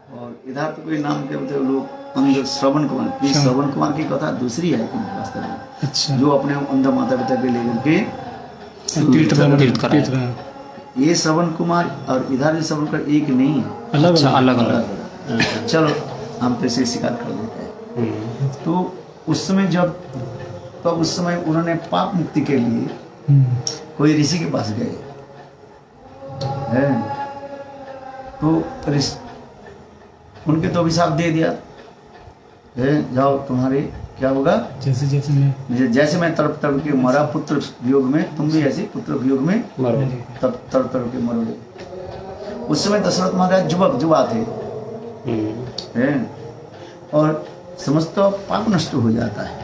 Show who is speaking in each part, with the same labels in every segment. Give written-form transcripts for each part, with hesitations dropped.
Speaker 1: और इधर तो कोई नाम के बोलते लोग अंदर श्रवण कुमार, ये श्रवण कुमार की कथा दूसरी है वास्तव में।
Speaker 2: अच्छा,
Speaker 1: जो अपने अंधा माता पिता के लेकर के
Speaker 2: तीर्थ कराया।
Speaker 1: ये श्रवण कुमार और इधर जो श्रवण कुमार एक नहीं है,
Speaker 2: अलग
Speaker 3: अलग
Speaker 1: अलग। चलो हम तो इसे स्वीकार कर लेते हैं। तो उस समय जब तो उस समय उन्होंने पाप मुक्ति के लिए कोई ऋषि के पास गए हैं, तो उनके तो अभिशाप दे दिया है, जाओ तुम्हारे क्या होगा, जैसे मैं तड़प तड़प के मरा पुत्र वियोग में, तुम भी ऐसे पुत्र वियोग में तब तड़प तड़प के मरोगे। उस समय दशरथ महाराज युवा थे हैं, और समस्त पाप नष्ट हो जाता है।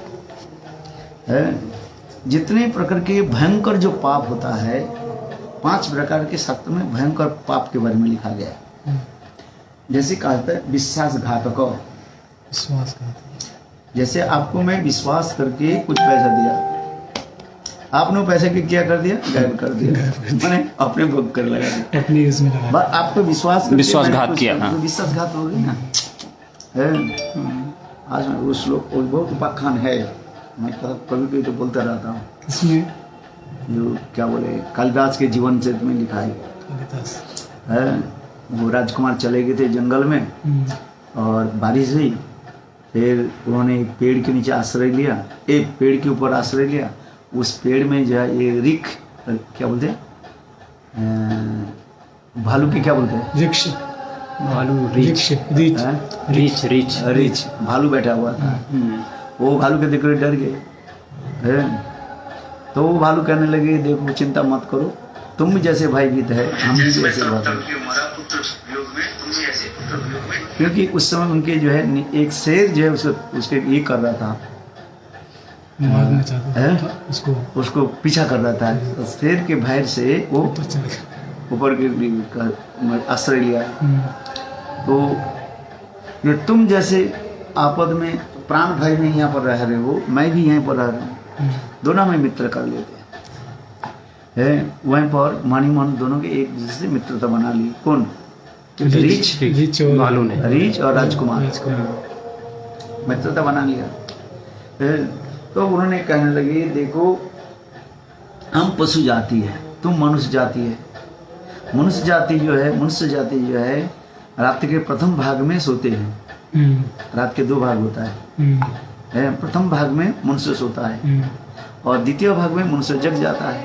Speaker 1: जितने प्रकार के भयंकर जो पाप होता है, 5 प्रकार के शास्त्र में भयंकर पाप के बारे में लिखा गया है। जैसे कहा जाता है विश्वासघातक, जैसे आपको मैं विश्वास करके कुछ पैसा दिया, आपने पैसे के क्या कर दिया, गायब कर दिया, मैंने अपने भोग कर लगा दिया,
Speaker 2: अपनी इसमें लगा।
Speaker 1: आपको
Speaker 3: विश्वासघात किया,
Speaker 1: तो विश्वासघात हो गई ना। आज मैं उस लोग बहुत उपाख्यान है, मैं कभी कभी तो बोलता रहता हूँ।
Speaker 2: किसमें?
Speaker 1: जो क्या बोले, कालिदास के जीवन चरित्र में लिखा है। वो राजकुमार चले गए थे जंगल में और बारिश हुई, फिर उन्होंने एक पेड़ के नीचे आश्रय लिया, एक पेड़ के ऊपर आश्रय लिया। उस पेड़ में जो है ये रिख क्या बोलते हैं, भालू के क्या बोलते हैं,
Speaker 2: रिक्श,
Speaker 3: भालू, रीछ
Speaker 1: भालू बैठा हुआ था। वो भालू के देख डर गए, तो वो भालू कहने लगे देखो चिंता मत करो, तुम भी जैसे भयभीत है, हम भी जैसे क्योंकि उस समय उनके जो है एक शेर जो है उसके ये कर रहा था,
Speaker 2: मारना चाहता था
Speaker 1: उसको पीछा कर रहा था। तो शेर के भय से वो ऊपर के आश्रय लिया। तो ये तुम जैसे आपद में प्राण भय में यहाँ पर रह रहे हो, मैं भी यहीं पर रह रहा हूँ, दोनों में मित्र कर लेते हैं। वहीं पर मानी मान दोनों के एक दूसरे से मित्रता बना ली। कौन? रीछ और राजकुमार मित्रता बना लिया। तो उन्होंने कहने लगे देखो हम पशु जाति है, तुम मनुष्य जाति है। मनुष्य जाति जो है रात्रि के प्रथम भाग में सोते हैं। रात के 2 भाग होता है। प्रथम भाग में मनुष्य सोता है और द्वितीय भाग में मनुष्य जग जाता है।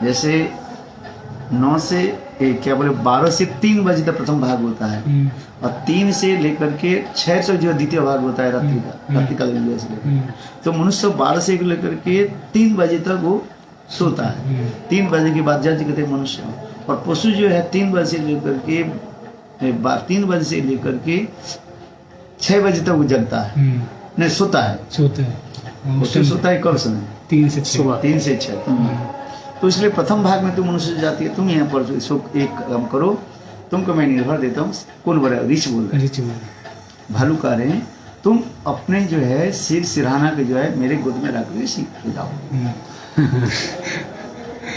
Speaker 1: जैसे 9 से 12 से 3 बजे तक प्रथम भाग होता है और 3 से लेकर के 6 तक जो द्वितीय भाग होता है रात्रि का जैसे। तो मनुष्य 12 से लेकर के 3 बजे तक वो सोता है। 3 बजे के बाद जग जाते मनुष्य। और पशु जो है 3 बजे से लेकर के 6 बजे तक वो जगता है, नहीं सोता है। सोता है कब समय?
Speaker 2: 3 से
Speaker 1: 6। तो इसलिए प्रथम भाग में तुम मनुष्य जाती है, तुम यहाँ पर एक काम करो, तुमको मैं निर्भर देता हूँ। कौन बोला? रीछ बोल रहे हैं। भालू कह रहे हैं तुम अपने जो है सिरहाना के जो है मेरे गोद में रख के सीख के जाओ।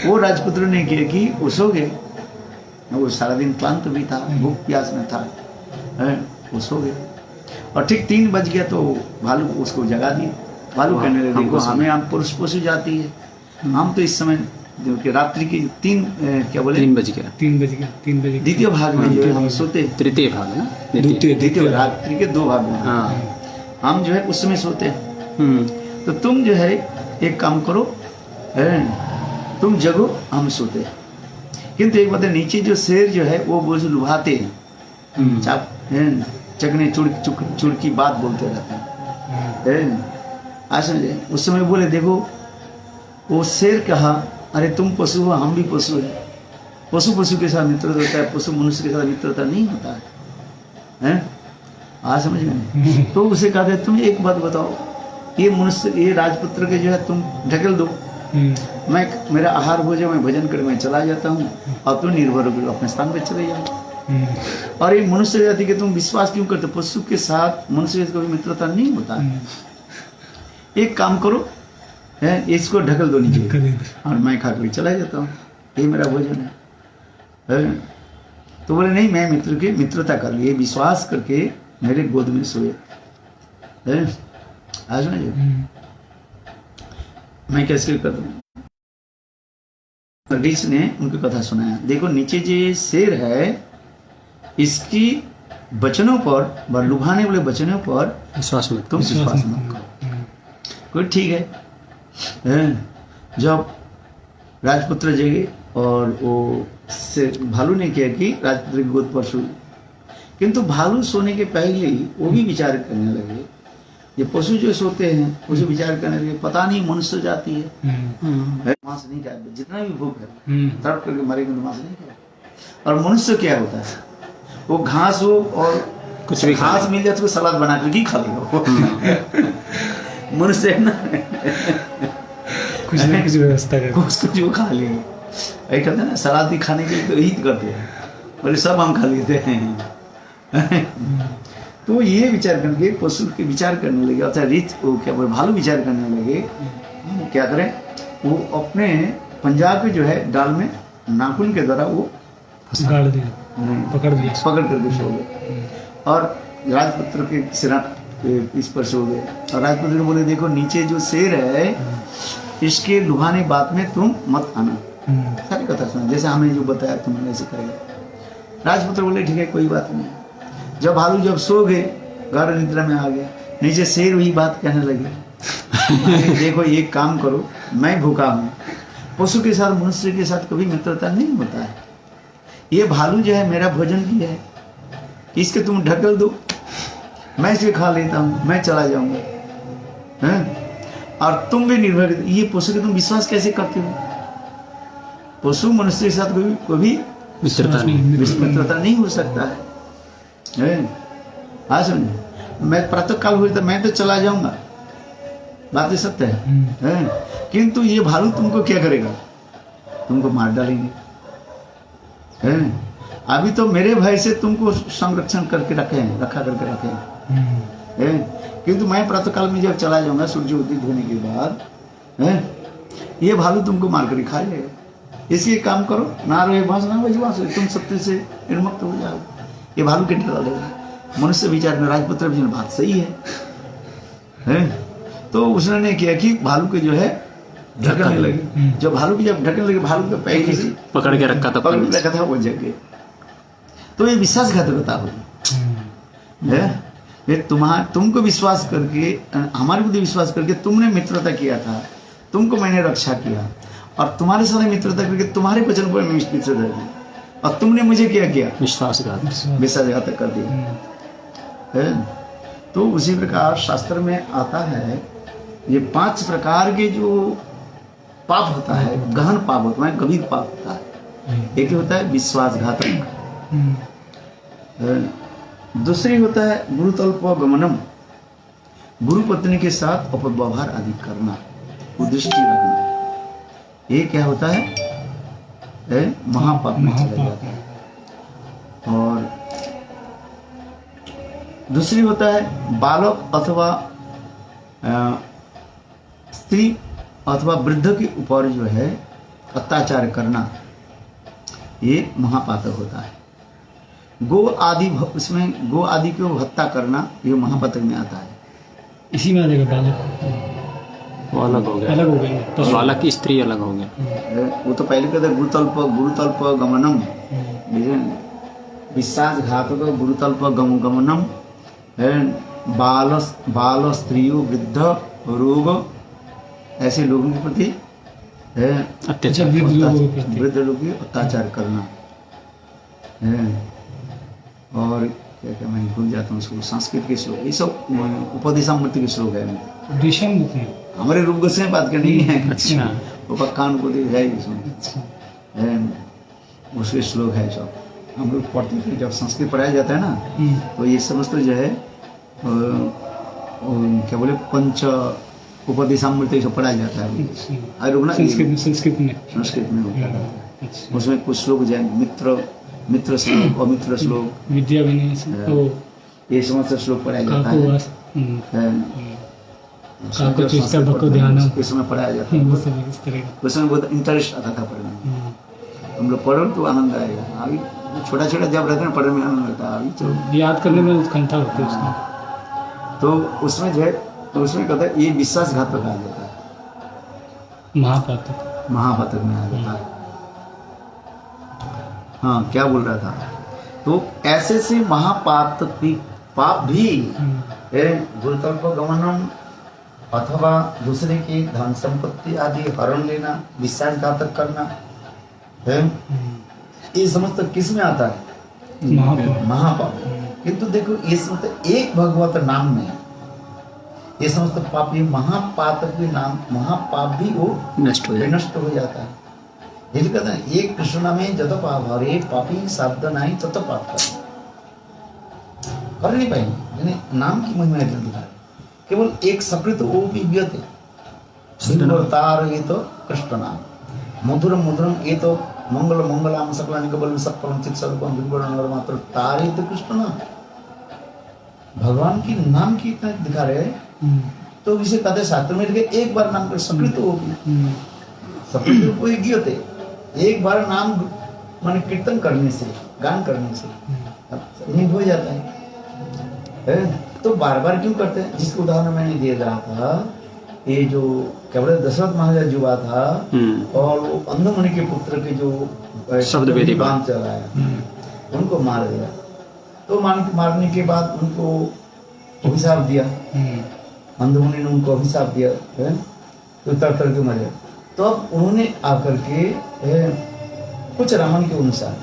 Speaker 1: वो राजपुत्र ने किया कि वो सो गए, वो सारा दिन क्लांत भी था, भूख प्यास में था, वो सो गए। और ठीक 3 बज गया तो भालू उसको जगा दिया। भालू कहने लगे देखो हमें हम पुरुष पशु जाती है, हम तो इस समय जो कि रात्रि की 3 बज गया द्वितीय भाग में जो है हम सोते,
Speaker 3: तृतीय भाग है ना,
Speaker 1: द्वितीय रात्रि के 2 भाग में हम जो है उस समय सोते हैं। तो तुम जो है एक काम करो, तुम जगो हम सोते। किंतु एक बात है, नीचे जो शेर जो है वो बोझ लुभाते हैं, चकने चुड़ की बात बोलते रहते हैं। आज समझे? उस समय बोले देखो वो शेर कहा अरे तुम पशु हो, हम भी पशु है। पशु के साथ मित्रता होता है, पशु मनुष्य के साथ मित्रता नहीं होता है। आज समझ गए? तो उसे कहते तुम एक बात बताओ, ये मनुष्य ये राजपुत्र के जो है तुम ढकेल दो, मैं मेरा आहार हो जाए, मैं भजन कर मैं चला जाता हूँ और तुम निर्भर होकर अपने स्थान पर चले जाओ। और ये मनुष्य जाति के तुम विश्वास क्यों करते? पशु के साथ मनुष्य का कभी मित्रता नहीं होता है। एक काम करो, इसको ढकल दो नीचे और मैं खा कर चला जाता हूँ, ये मेरा भोजन है। तो बोले नहीं, मैं मित्र की मित्रता कर ली, विश्वास करके मेरे गोद में सोए। आज ना जी मैं कैसे कर दूं। ऋषि ने उनकी कथा सुनाया। देखो नीचे जो शेर है, इसकी वचनों पर, लुभाने वाले वचनों पर
Speaker 3: विश्वास मत
Speaker 1: तुम विश्वास मत करो। कोई ठीक है। जब राजपुत्र जगे और वो भालू ने किया कि राजपुत्र की गोद पर सोई, किंतु भालू सोने के पहले ही वो भी विचार करने लगे। ये पशु जो सोते हैं उसे विचार करने लगे, पता नहीं मनुष्य जाती है मांस नहीं खाए, जितना भी भूख है तड़प करके मरेंगे तो मांस नहीं खाए। और मनुष्य क्या होता है, वो घास हो और
Speaker 3: कुछ भी
Speaker 1: घास मिल जाए तो सलाद बना करके खा लेगा। मनुष्य ना
Speaker 2: कुछ ना कुछ व्यवस्था कर
Speaker 1: उसको जो खा लेंगे। यही कहते हैं ना, सलाद ही खाने के लिए तो यही करते हैं, बोले सब हम खा लेते हैं। तो ये विचार करके पशु के विचार करने लगे, अच्छा रीत वो क्या बोले भालू विचार करने लगे, क्या करें, वो अपने पंजाब के जो है डाल में नाखून के द्वारा वो
Speaker 2: गाड़ दिया, पकड़ दिया,
Speaker 1: पकड़ करके सो गए। और राजपुत्र के सिरा इस पर सो गए। और राजपुत्र ने बोले देखो नीचे जो शेर है, इसके लुभाने बात में तुम मत आना। सारी कथा सुना, जैसे हमें जो बताया तुमने ऐसे करेगा। राजपुत्र बोले ठीक है कोई बात नहीं। जब भालू जब सो गए, गाढ़ निद्रा में आ गया, नीचे शेर वही बात कहने लगे देखो ये काम करो, मैं भूखा हूँ, पशु के साथ मनुष्य के साथ कभी मित्रता नहीं होता है। ये भालू जो है मेरा भोजन भी है, इसके तुम ढकल दो, मैं इसे खा लेता हूँ, मैं चला जाऊंगा। और तुम भी निर्भर, ये पशु के तुम विश्वास कैसे करते हो? पशु मनुष्य के साथ कभी
Speaker 3: मित्रता
Speaker 1: नहीं हो सकता है। हाँ समझे, मैं प्रातः काल हुई तो मैं तो चला जाऊंगा, बात सत्य है। किंतु ये भालू तुमको क्या करेगा? तुमको मार डालेंगे। अभी तो मेरे भय से तुमको संरक्षण करके रखा करके रखे हैं। किंतु मैं प्रातः काल में जब चला जाऊंगा सूर्य उदित होने के बाद, ये भालू तुमको मार कर खा लेगा। इसलिए काम करो, ना रहे बांस ना बजे बांस, तुम सत्य से निर्मुक्त हो जाओ। ये भालू के डरा देगा। मनुष्य विचार में राजपुत्र बात सही है। तो उसने क्या कि भालू के जो है ढकने लगे। जब भालू की जब ढकने लगे, भालू के पैर से
Speaker 3: पकड़ के रखा था,
Speaker 1: वो जग गए। तो ये विश्वासघातकता हुई है। ये तुमको विश्वास करके, हमारे बुद्धि विश्वास करके तुमने मित्रता किया था, तुमको मैंने रक्षा किया, और तुम्हारे साथ मित्रता करके तुम्हारे वचन पर मित्रता की, और तुमने मुझे क्या किया? विश्वासघातक कर दिया। तो उसी प्रकार शास्त्र में आता है, ये 5 प्रकार के जो पाप होता है, गहन पाप होता है, गंभीर पाप होता है। एक होता है विश्वासघातक, दूसरी होता है गुरुतल्प गमनम, गुरु पत्नी के साथ अपव्यवहार आदि करना, उद्दृष्टि रखना। ये क्या होता है? महापाप में चला जाता है। और दूसरी होता है बालक अथवा स्त्री अथवा वृद्ध के ऊपर जो है अत्याचार करना, ये महापातक होता है। गो आदि, उसमें गो आदि को हत्या करना, ये महापातक में आता है।
Speaker 2: इसी में आ जाएगा बालक,
Speaker 3: वो अलग हो गया, बालक की स्त्री अलग हो गया।
Speaker 1: वो तो पहले कहते गुरुतल्प गमनम, विश्वासघातक गुरुतल्प गमनम, बाल स्त्रियों वृद्ध रोग, ऐसे लोगों के प्रति
Speaker 3: अत्याचार,
Speaker 1: वृद्ध लोगों की अत्याचार करना। और क्या क्या मैं भूल जाता हूँ उसको, संस्कृत के श्लोक, ये सब उपदेशामृति के श्लोक है। हमारे रूप से बात करनी है।
Speaker 3: अच्छा,
Speaker 1: उपकानुपति है इसमें, उसके श्लोक है सब। हम लोग पढ़ते थे जब संस्कृत पढ़ाया जाता है ना, तो ये समस्त जो है क्या बोले पंच उपदेशामृति सब पढ़ाया जाता है। संस्कृत में होता है। उसमें कुछ श्लोक जो है मित्र श्लोक, अमित्र श्लोक,
Speaker 2: विद्या विनय,
Speaker 1: ये समस्त श्लोक पढ़ाया जाता है। इसमें पढ़ाया जाता है, उसमें बहुत इंटरेस्ट आता था पढ़ने। हम लोग पढ़ो तो आनंद आएगा। अभी छोटा छोटा जब रहते हैं पढ़ने में आनंद लगता है। अभी तो
Speaker 2: याद करने में उत्कंठा होती है उसमें।
Speaker 1: तो उसमें जो है, तो उसमें कहता है ये विश्वासघातक आ जाता है,
Speaker 2: महापातक।
Speaker 1: महापातक में आ जाता है। हाँ, क्या बोल रहा था? तो ऐसे से महापातक पाप भी गुरुतल्प गमनम अथवा दूसरे की धन संपत्ति आदि हरण लेना, विश्वासघातक करना है, ये समस्त किस में आता है?
Speaker 2: महापाप।
Speaker 1: महापाप। किंतु देखो ये समस्त एक भगवत नाम में ये समस्त पाप, ये महापातक भी नाम, महापाप भी वो
Speaker 3: नष्ट हो जाए।
Speaker 1: नष्ट हो जाता है। यही कहते हैं एक कृष्ण नामे जत पाप हरे पापी शब्द नहीं तत पाप कर नहीं पाएंगे। यानी नाम की महिमा है, केवल एक सकृत वो भी व्यत तार ये तो कृष्ण नाम, मधुरम मधुरम ये तो मंगल मंगलाम सकलानि कबल सकलम चित सर्वम विवरण और मात्र तार ये तो कृष्ण नाम। भगवान की नाम की इतना दिखा रहे हैं, तो इसे कहते शास्त्र में एक बार नाम कर सकृत हो गई, सकृत कोई होते एक बार नाम माने कीर्तन करने से, गान करने से नहीं हो जाता है। तो बार बार क्यों करते हैं? जिसका उदाहरण मैंने दे रहा था, ये जो क्या बोले दशरथ महाराज जुआ था और वो अंधमुनि के पुत्र के जो
Speaker 3: शब्द वेदी
Speaker 1: बांध चलाया, उनको मार दिया। तो मारने के बाद उनको अभिशाप दिया, अंधमुनि ने उनको अभिशाप दिया है, तो तर के मरे। तो अब उन्होंने आकर के कुछ रामायण के अनुसार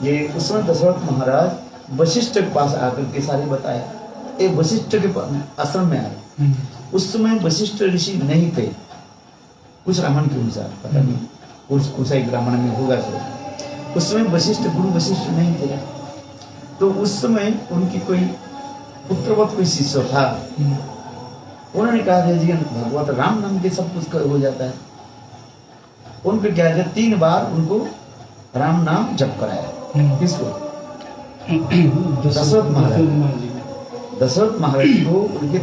Speaker 1: ये उस समय दशरथ महाराज वशिष्ठ के पास आकर के सारे बताया। ये वशिष्ठ के आश्रम में आए, उस समय वशिष्ठ ऋषि नहीं थे, कुछ रामायण के अनुसार, पता नहीं कुछ एक रामायण में होगा। तो उस समय वशिष्ठ गुरु वशिष्ठ नहीं थे, तो उस समय उनकी कोई पुत्रवत कोई शिष्य था। उन्होंने कहा जी भगवत राम नाम के सब कुछ हो जाता है। उनको क्या है, 3 बार उनको राम नाम जप कराया। किसको? दशरथ महाराज। दशरथ महाराज को उनके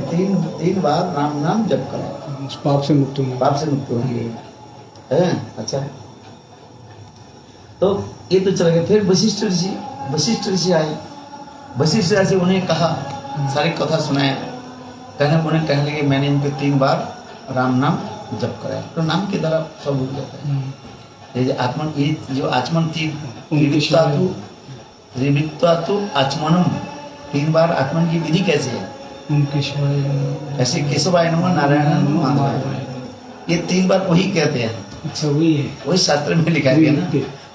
Speaker 1: 3 बार राम नाम जप कराया,
Speaker 2: पाप से मुक्त होंगे।
Speaker 1: पाप से मुक्त होंगे। अच्छा, तो ये तो चला गया। फिर वशिष्ठ ऋषि आए। वशिष्ठ ऋषि उन्हें कहा, सारी कथा सुनाया, उन्हें कहने लगे मैंने इनके 3 बार राम नाम जप कराया, तो नाम के द्वारा सब हो जाता है। ये आत्मन, ये जो आचमन थी, आचमनम, 3 बार आचमन की विधि कैसे है? ऐसे केशवाय नमः, नारायण नमः, माधवाय, ये 3 बार वही कहते हैं।
Speaker 2: अच्छा, वही है,
Speaker 1: वही शास्त्र में लिखा गया ना।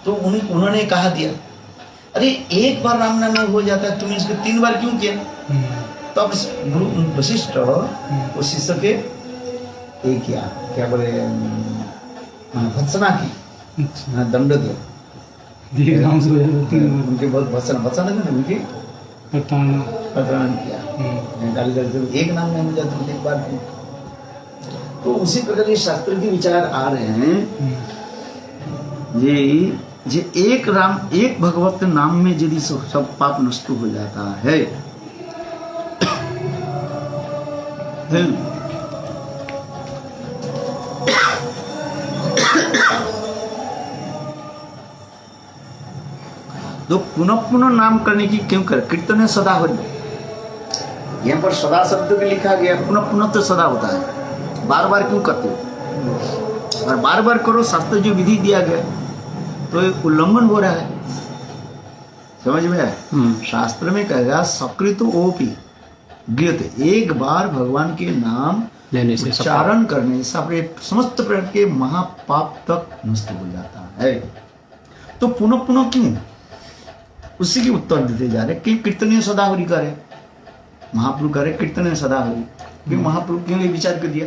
Speaker 1: तो उन्होंने कहा दिया, अरे एक बार राम नाम हो जाता है, तुमने इसको 3 बार क्यों किया? तो अब गुरु वशिष्ठ उस शिष्य के एक क्या बोले भत्सना की, दंड दिया। उनके बहुत भत्सना है ना, उनकी प्रताड़न किया, गाली करके एक नाम नहीं हो जाता एक बार क्यों? तो उसी प्रकार ये शास्त्र के विचार आ रहे हैं। ये एक भगवत नाम में यदि सब पाप नष्ट हो जाता है, तो पुनः पुनः नाम करने की क्यों कर? कीर्तन सदा हो, यहाँ पर सदा शब्द के लिखा गया, पुनः पुनः तो सदा होता है, बार बार क्यों करते हो? और बार बार करो, शास्त्र जो विधि दिया गया तो ये उल्लंघन हो रहा है, समझ में आए? शास्त्र में कहेगा सकृत ओपी गृहते, एक बार भगवान के नाम
Speaker 3: लेने से
Speaker 1: उच्चारण करने से समस्त प्रकार के महापाप तक नष्ट हो जाता है। तो पुनः पुनः क्यों? उसी के उत्तर देते जा रहे कि कीर्तनीय सदा हरि करे, महाप्रभु करे कीर्तनीय सदा हरि। क्यों महाप्रभु क्यों ये विचार कर दिया?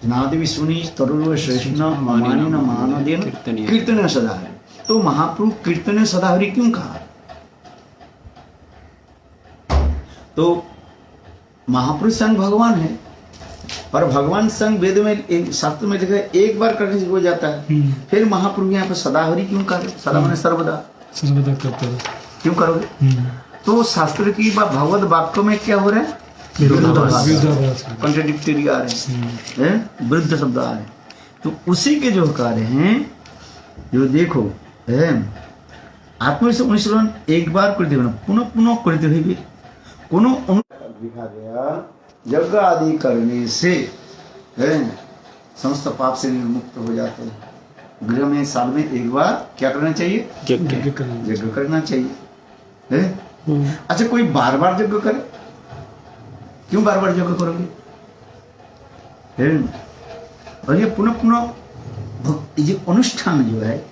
Speaker 1: नादेवी सुनी तरुण श्रेष्ठ मानी न मानदेन कीर्तनीय सदा हरि। तो महाप्रभु कीर्तनीय सदा हरि क्यों कहा? तो महापुरुष संग भगवान है, और भगवान संग वेद में शास्त्र में लिखा है एक बार करने से हो जाता है। फिर महाप्रभु यहाँ पे सदा हरि क्यों कर? सदा माने सर्वदा
Speaker 2: करते हो,
Speaker 1: क्यों करोगे? तो शास्त्र की भगवत वाक्य में क्या हो रहा है? कॉन्ट्रडिक्टरी आ रहे हैं, विरुद्ध शब्द आ रहे हैं। तो उसी के जो कार्य हैं, जो देखो है आत्मविश्वास अनुशीलन एक बार करते हुए पुनः पुनः करते हुए भी कोनो लिखा गया यज्ञ आदि करने से समस्त पाप से मुक्त हो जाते हैं। गृह में साल में एक बार क्या करना चाहिए? यज्ञ करना चाहिए है? अच्छा, कोई बार बार यज्ञ करे? क्यों बार बार यज्ञ करोगे? और ये पुनः पुनः ये अनुष्ठान जो है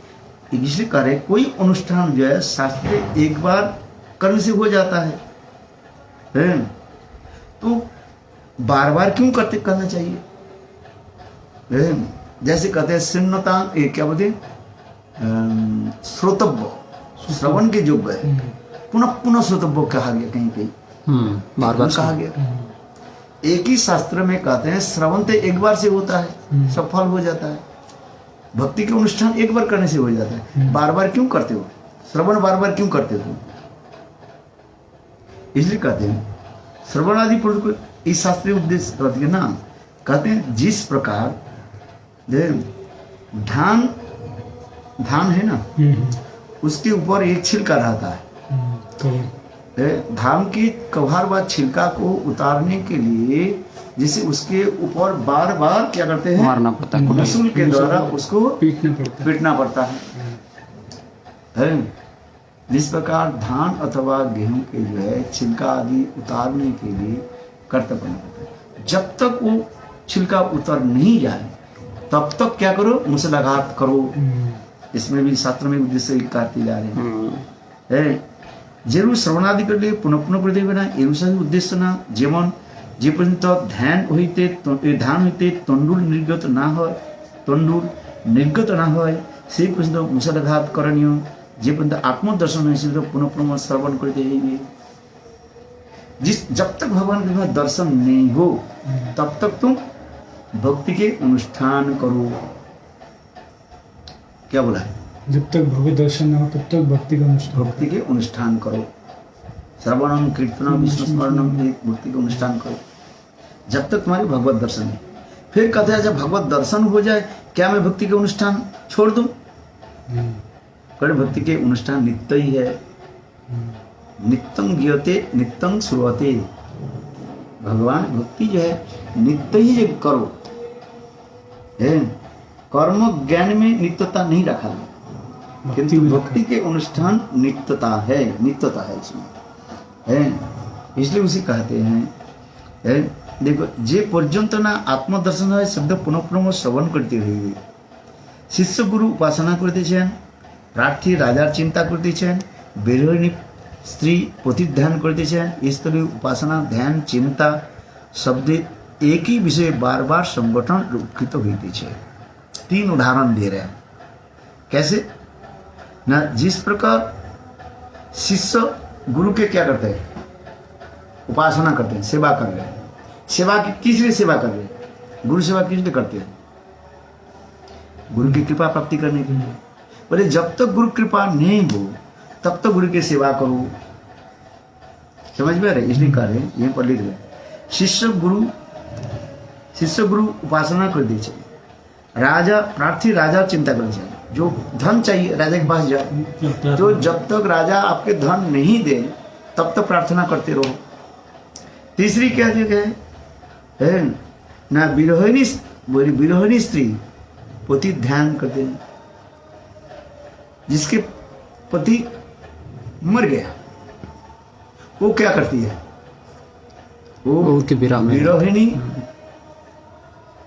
Speaker 1: इसलिए करे, कोई अनुष्ठान जो है शास्त्र एक बार करने से हो जाता है तो बार बार क्यों करना चाहिए? जैसे कहते हैं सिन्नता, क्या बोलते श्रोतव्य, श्रवण के योग्य है, पुनः पुनः श्रोतव्य कहा गया, कहीं कहीं
Speaker 3: बार बार
Speaker 1: कहा गया। एक ही शास्त्र में कहते हैं श्रवण तो एक बार से होता है, सफल हो जाता है। भक्ति के अनुष्ठान एक बार करने से हो जाता है, बार बार क्यों करते हो? श्रवण बार बार क्यों करते हो? इसलिए कहते हैं श्रवण आदि पुरुष को इस शास्त्रीय उद्देश्य कहते हैं ना, कहते हैं जिस प्रकार धान है ना, उसके ऊपर एक छिलका रहता है, धान की कभार व छिलका को उतारने के लिए जिसे उसके ऊपर बार बार क्या करते हैं?
Speaker 3: मारना पड़ता है,
Speaker 1: मूसल के द्वारा उसको
Speaker 2: पीटना पड़ता
Speaker 1: है। जिस प्रकार धान अथवा गेहूं के जो है छिलका आदि उतारने के लिए कर्तव्य करना पड़ता है। जब तक वो छिलका उतर नहीं जाए तब तक क्या करो? मूसलाघात करो। इसमें भी शास्त्र में उद्देश्य कहते जा रहे हैं। जरूर श्रवणादि कर लिए पुनः पुनः कर देवे ना, एवं उद्देश्य ना, जेमन যে পর্যন্ত ধ্যান হইতে তণ্ডুল নির্গত না হয় সেই পর্যন্ত মুসলাঘাত করণীয়। যে পর্যন্ত आत्मदर्शन হয়েছিল पुनः पुनः श्रवण करते रहिए। जब तक भगवान के दर्शन नहीं हो तब तक तुम भक्ति के अनुष्ठान करो। क्या बोला है?
Speaker 2: जब तक भगवत दर्शन ना हो तब तक भक्ति के
Speaker 1: अनुष्ठान करो। श्रवणम कीर्तनम विष्णु स्मरणम, भक्ति का अनुष्ठान करो जब तक तुम्हारी भगवत दर्शन है। फिर कहते हैं जब भगवत दर्शन हो जाए क्या मैं भक्ति के अनुष्ठान छोड़ दूं? करे भक्ति के अनुष्ठान नित्य ही है। नित्यं ज्ञते नित्यं श्रुवते। भगवान भक्ति जो है नित्य ही करो। कर्म ज्ञान में नित्यता नहीं रखा है, किंतु भक्ति के अनुष्ठान नित्यता है इसमें। इसलिए उसे कहते हैं देखो जे पर्यंत ना आत्मदर्शन है शब्द पुनः पुनः श्रवण करते रहिए। शिष्य गुरु उपासना करते प्रार्थी राजार चिंता करते बेरहिणी स्त्री पति ध्यान करते स्तरीय उपासना ध्यान चिंता शब्द एक ही विषय बार बार संगठन रूपित होते। 3 उदाहरण दे रहे हैं। कैसे ना, जिस प्रकार शिष्य गुरु के क्या करते हैं? उपासना करते हैं, सेवा कर रहे हैं। सेवा की किस लिए सेवा कर रहे हैं? गुरु सेवा किस लिए करते हैं? गुरु की कृपा प्राप्ति करने के लिए। बोले जब तक गुरु कृपा नहीं हो तब तक गुरु की सेवा करो। समझ में आ रहे? इसलिए कह रहे हैं, यहीं पर लिख रहे शिष्य गुरु उपासना कर दीजिए। राजा प्रार्थी राजा चिंता करना चाहिए। जो धन चाहिए राजा के पास जाओ, तो जब तक राजा आपके धन नहीं दे तब तक प्रार्थना करते रहो। तीसरी क्या जगह है ना, विरहिणी स्त्री पति ध्यान करते हैं। जिसके पति मर गया वो क्या करती है? वो विरहिणी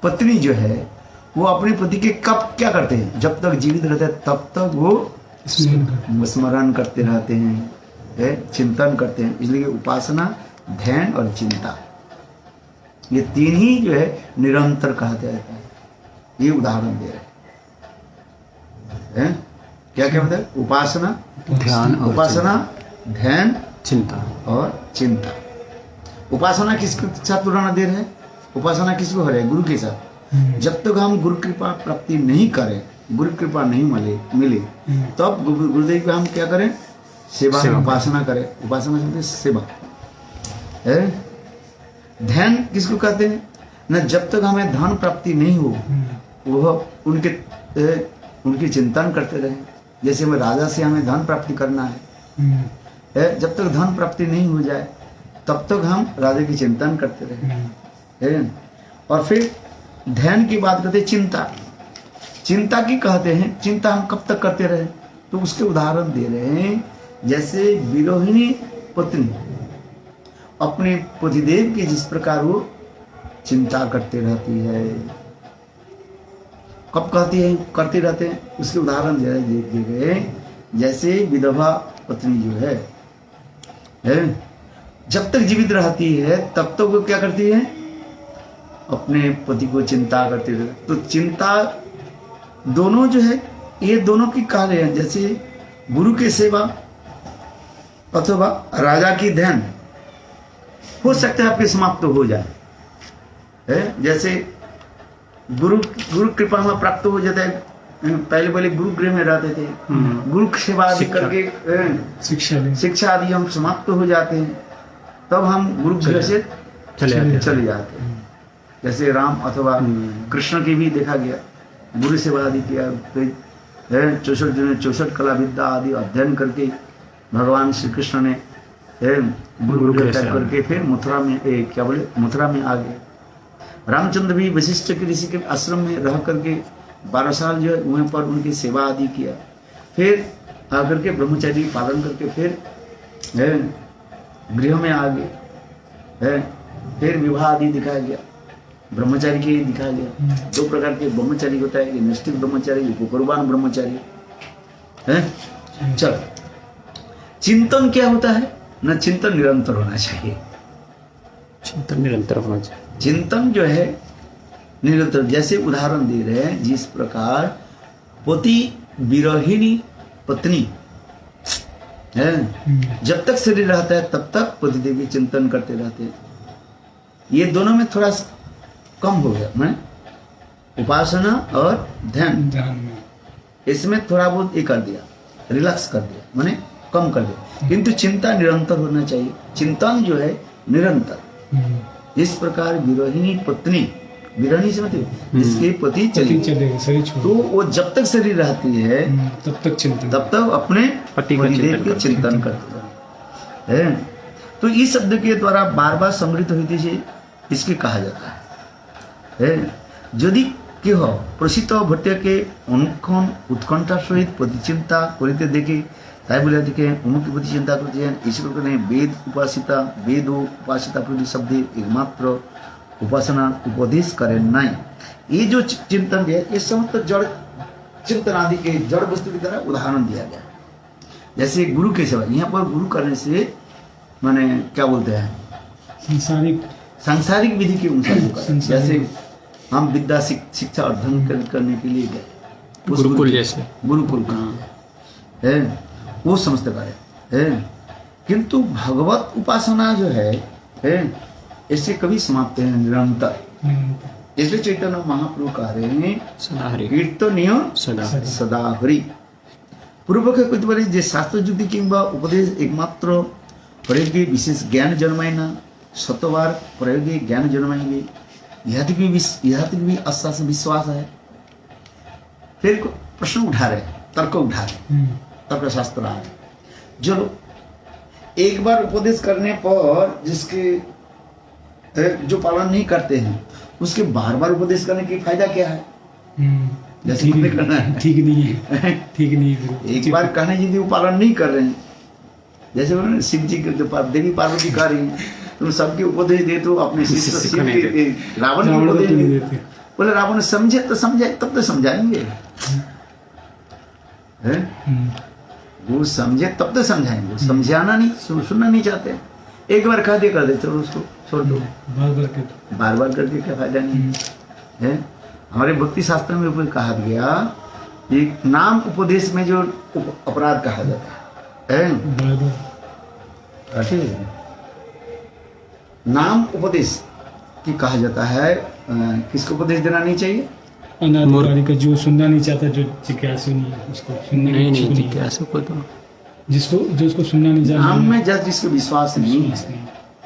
Speaker 1: पत्नी जो है वो अपने पति के कब क्या करते हैं? जब तक जीवित रहते हैं तब तक वो स्मरण करते रहते हैं, चिंतन करते हैं। इसलिए उपासना ध्यान और चिंता ये 3 ही जो है निरंतर कहते रहता है। ये उदाहरण दे रहे हैं। क्या बताए? उपासना ध्यान चिंता और चिंता। उपासना किसके साथ तुलना दे रहे हैं? उपासना किसको हो रहा है? गुरु के साथ। जब तक हम गुरु कृपा प्राप्ति नहीं करें, गुरु कृपा नहीं मिले तब गुरुदेव को हम क्या करें? सेवा उपासना करें। उपासना से सेवा है। ध्यान किसको कहते हैं ना? जब तक हमें धन प्राप्ति नहीं हो वह उनके चिंतन करते रहे, जैसे में राजा से हमें धन प्राप्ति करना है, जब तक धन प्राप्ति नहीं हो जाए तब तक हम राजा की चिंतन करते रहे। और फिर ध्यान की बात करते, चिंता की कहते हैं, चिंता हम कब तक करते रहे, तो उसके उदाहरण दे रहे हैं। जैसे विरोहिणी पत्नी अपने पतिदेव की जिस प्रकार वो चिंता करते रहती है, कब कहती है करते रहते हैं, उसके उदाहरण दिए गए। जैसे विधवा पत्नी जो है जब तक जीवित रहती है तब तक वो क्या करती है, अपने पति को चिंता करती रहती। तो चिंता दोनों जो है, ये दोनों की कार्य है। जैसे गुरु की सेवा अथवा राजा की ध्यान हो सकता है आपके समाप्त हो जाए, जैसे गुरु कृपा में प्राप्त हो जाता है। पहले गुरु गृह में रहते थे, गुरु सेवा आदि करके शिक्षा आदि हम समाप्त हो जाते हैं, तब हम गुरु गृह से चले जाते हैं। जैसे राम अथवा कृष्ण की भी देखा गया, गुरु सेवा आदि किया, फिर 64 कला विद्या आदि अध्ययन करके भगवान श्री कृष्ण ने गुरु के त्याग करके फिर मथुरा में आ गए। रामचंद्र भी वशिष्ठ के ऋषि के आश्रम में रह करके 12 साल जो है वहीं पर उनकी सेवा आदि किया, फिर आकर के ब्रह्मचर्य पालन करके फिर गृह में आ गए। फिर विवाह आदि दिखाया गया, ब्रह्मचारी के दिखाया गया। 2 प्रकार के ब्रह्मचारी होता है, निष्ठिक ब्रह्मचारी, कुर्बान ब्रह्मचारी है। चल, चिंतन क्या होता है ना, चिंतन निरंतर होना चाहिए।
Speaker 3: चिंतन निरंतर होना चाहिए।
Speaker 1: चिंतन जो है निरंतर, जैसे उदाहरण दे रहे हैं, जिस प्रकार पति विरहिणी पत्नी है, जब तक शरीर रहता है तब तक पतिदेव की चिंतन करते रहते हैं। ये दोनों में थोड़ा कम हो गया, मैं उपासना और ध्यान इसमें थोड़ा बहुत ये कर दिया, रिलैक्स कर दिया, मैंने कम कर दिया। किंतु चिंता निरंतर होना चाहिए। चिंतन जो है निरंतर, इस प्रकार विरहिणी पत्नी, विरहिणी से मतलब जिसके पति चले तो वो जब तक शरीर रहती है
Speaker 2: तब तक
Speaker 1: अपने पतिदेव के चिंतन करते हैं। तो इस शब्द के द्वारा बार बार समृद्ध होती से इसके कहा जाता है। यदि केह प्रसिद्ध भट्ट के अनुक्षण उत्कंठा सहित पति चिंता करते देखे, তাই বলে দেখে অমুক প্রতি চিন্তা করছেন, ईश्वर ने वेद उपासिता प्रति शब्द एकमात्र उपासना उपदेश करें नहीं। ये जो चिंतन है ये समस्त जड़ चिंतन आदि के जड़ वस्तु की तरह उदाहरण दिया गया। जैसे गुरु के सेवा, यहाँ पर गुरु करने से माने क्या बोलते हैं, सांसारिक विधि के अनुसार। जैसे हम विद्या शिक्षा अध्ययन करने के लिए गए
Speaker 3: गुरुकुल, जैसे
Speaker 1: गुरुकुल है वो समझते पारे है। किंतु भगवत उपासना जो है इससे कभी समाप्त है निरंतर। इसलिए चैतन्य महाप्रभु कह रहे हैं कीर्तनीय सदा हरि। पूर्व के कुछ बड़े जे शास्त्र युक्ति किंबा उपदेश एकमात्र प्रयोगी विशेष ज्ञान जन्माए ना, शतवार प्रयोगी ज्ञान जन्माएंगे, यह भी आस्था विश्वास है। फिर प्रश्न उठा रहे, तर्क उठा रहे, तर्क शास्त्र आ रहे। जो एक बार उपदेश करने पर जिसके जो पालन नहीं करते हैं उसके बार बार उपदेश करने की फायदा क्या है? जैसे करना है
Speaker 2: ठीक नहीं है, ठीक नहीं है।
Speaker 1: एक बार कहने यदि वो पालन नहीं कर रहे हैं, जैसे शिव जी के देवी पार्वती कह रही है, तुम सबके उपदेश दे तो अपने रावण को उपदेश देते। बोले रावण समझे तो समझाए, तब तो समझाएंगे, वो समझे तब तो समझाएंगे, समझाना नहीं, सुनना नहीं चाहते। एक बार कह दे कर दे, चलो उसको छोड़ दो, बार बार करके क्या फायदा नहीं है। हमारे भक्ति शास्त्र में ऊपर कहा गया एक नाम उपदेश में जो अपराध कहा जाता है, नाम उपदेश की कहा जाता है। किसको उपदेश देना नहीं चाहिए?
Speaker 2: अनाधिकारी का, जो सुनना नहीं चाहता, जो जिज्ञासु नहीं है उसको सुनना
Speaker 3: नहीं जिज्ञासु को तो
Speaker 2: जो उसको सुनना नहीं चाहता,
Speaker 1: नाम में जिसको विश्वास नहीं है,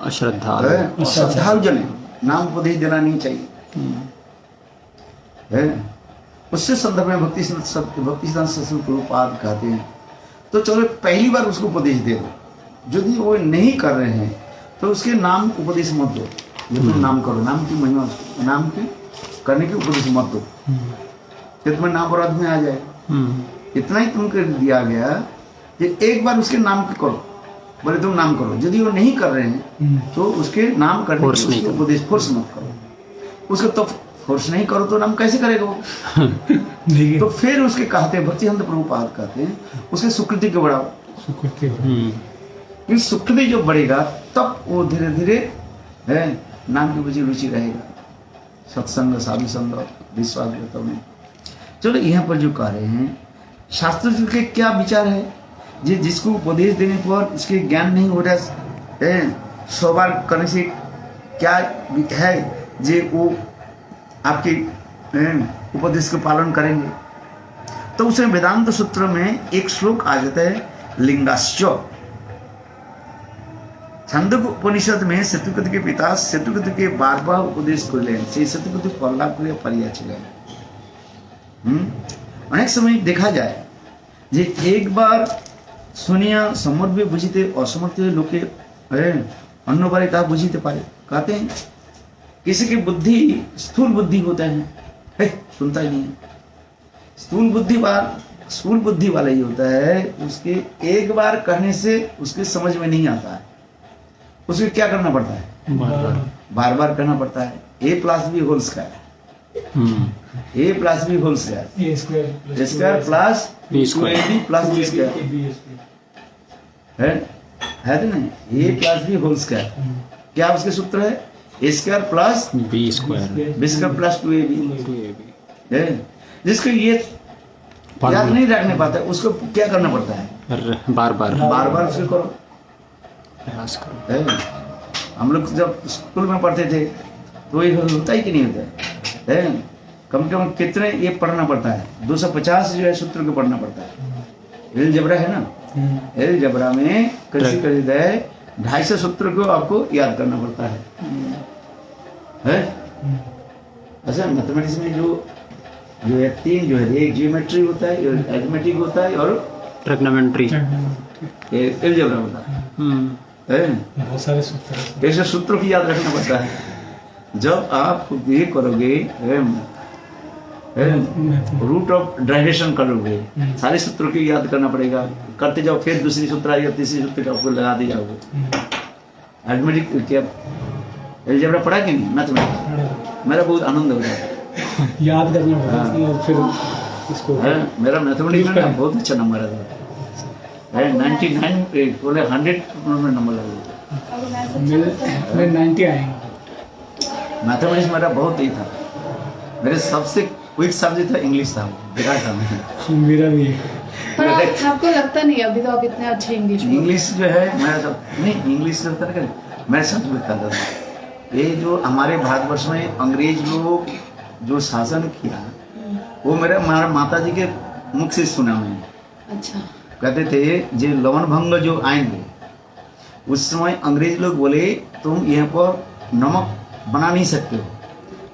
Speaker 1: अश्रद्धालु जन नाम उपदेश देना नहीं चाहिए है। उससे संदर्भ में भक्ति सिद्धांत सत्संग प्रभुपाद कहते हैं तो चलो पहली बार उसको उपदेश दे दो। यदि वो नहीं कर रहे हैं तो उसके नाम उपदेश मत दो। ये तुम नाम करो, नाम की महिमा, नाम की करने की उपदेश मत दो, तो तुम्हें नाम अपराध में आ जाए। इतना ही तुमको दिया गया कि एक बार उसके नाम की करो, बोले तुम नाम करो। यदि वो नहीं कर रहे हैं तो उसके नाम करने की उपदेश फोर्स मत करो उसको। तो फोर्स नहीं करो तो नाम कैसे करेगा वो? तो फिर उसके कहते हैं भक्ति प्रभुपाद कहते हैं उसके सुकृति को बढ़ाओ। इस सुकृति जो बढ़ेगा तब वो धीरे धीरे है नाम की मुझे रुचि रहेगा, सत्संग साधु संग विश्वास में। चलो यहाँ पर जो कह रहे हैं शास्त्र जी के क्या विचार है, जी जिसको उपदेश देने पर इसके ज्ञान नहीं हो रहा है 100 बार करने से क्या है, जे वो आपके उपदेश का पालन करेंगे। तो उसमें वेदांत सूत्र में एक श्लोक आ जाता है लिंगाश्च। छंदोक उपनिषद में सेतुपति के पिता सेतुपति के बार बार उपदेश करलें से सेतुपति पल्लापुरे परिया छिलें। अनेक समय देखा जाए जे एक बार सुनिया सम्मत भी बुझीते असमर्थ लोके अन्य बारे ता बुझीते पारे। कहते हैं किसी की बुद्धि स्थूल बुद्धि होता है, सुनता ही नहीं है। स्थूल बुद्धि वाला ही होता है, उसके एक बार कहने से उसके समझ में नहीं आता है, उसको क्या करना पड़ता है? बार बार करना पड़ता है। a + b whole square, a + b whole square, square plus b square plus b square है तो नहीं? a + b होल स्क्वायर क्या उसके सूत्र है? a square plus
Speaker 3: b square
Speaker 1: plus 2ab है। जिसको ये याद नहीं रखने पाता है उसको क्या करना पड़ता है?
Speaker 3: बार बार
Speaker 1: उसको करो,
Speaker 3: प्रयास करो।
Speaker 1: हम लोग जब स्कूल में पढ़ते थे तो ये होता ही कि नहीं होता है? कम से कम कितने ये पढ़ना पड़ता है? 250 जो है सूत्र को पढ़ना पड़ता है। एलजेब्रा है ना, एलजेब्रा में कैसे करीब है 250 सूत्र को आपको याद करना पड़ता है? अच्छा मैथमेटिक्स में जो है 3 जो है, एक जियोमेट्री होता है, अरिथमेटिक होता है और
Speaker 3: ट्रिग्नोमेट्री
Speaker 1: एलजेब्रा होता है।
Speaker 2: बहुत सारे सूत्र
Speaker 1: ऐसे सूत्रों की याद रखना पड़ता है। जब आप ये करोगे रूट ऑफ डायरेक्शन करोगे, सारे सूत्रों की याद करना पड़ेगा। करते जाओ, फिर दूसरी सूत्र आएगा, तीसरी सूत्र आपको लगा दे जाओगे। अरिथमेटिक क्या एलजेब्रा पढ़ा कि नहीं? मैथमेटिक्स मेरा बहुत आनंद हो रहा है,
Speaker 2: याद करना पड़ता है और फिर इसको
Speaker 1: मेरा मैथमेटिक्स में बहुत अच्छा नंबर आता है 99 बोले 100 में नंबर लगा।
Speaker 2: मेरे 90 आएंगे।
Speaker 1: मैथमेटिक्स मेरा बहुत ही था, मेरे सबसे क्विक सब्जेक्ट था इंग्लिश था, बेकार था
Speaker 2: मेरा भी है।
Speaker 4: पर आपको लगता नहीं अभी तो आप इतने अच्छे
Speaker 1: इंग्लिश जो है मेरा सब नहीं, इंग्लिश जो था मैं सच में करता था। ये जो हमारे भारतवर्ष में अंग्रेज लोग जो शासन किया वो मेरे माता जी के मुख से सुना मैंने।
Speaker 4: अच्छा।
Speaker 1: कहते थे जे लवण भंग जो आएंगे उस समय अंग्रेज लोग बोले तुम यहाँ पर नमक बना नहीं सकते हो,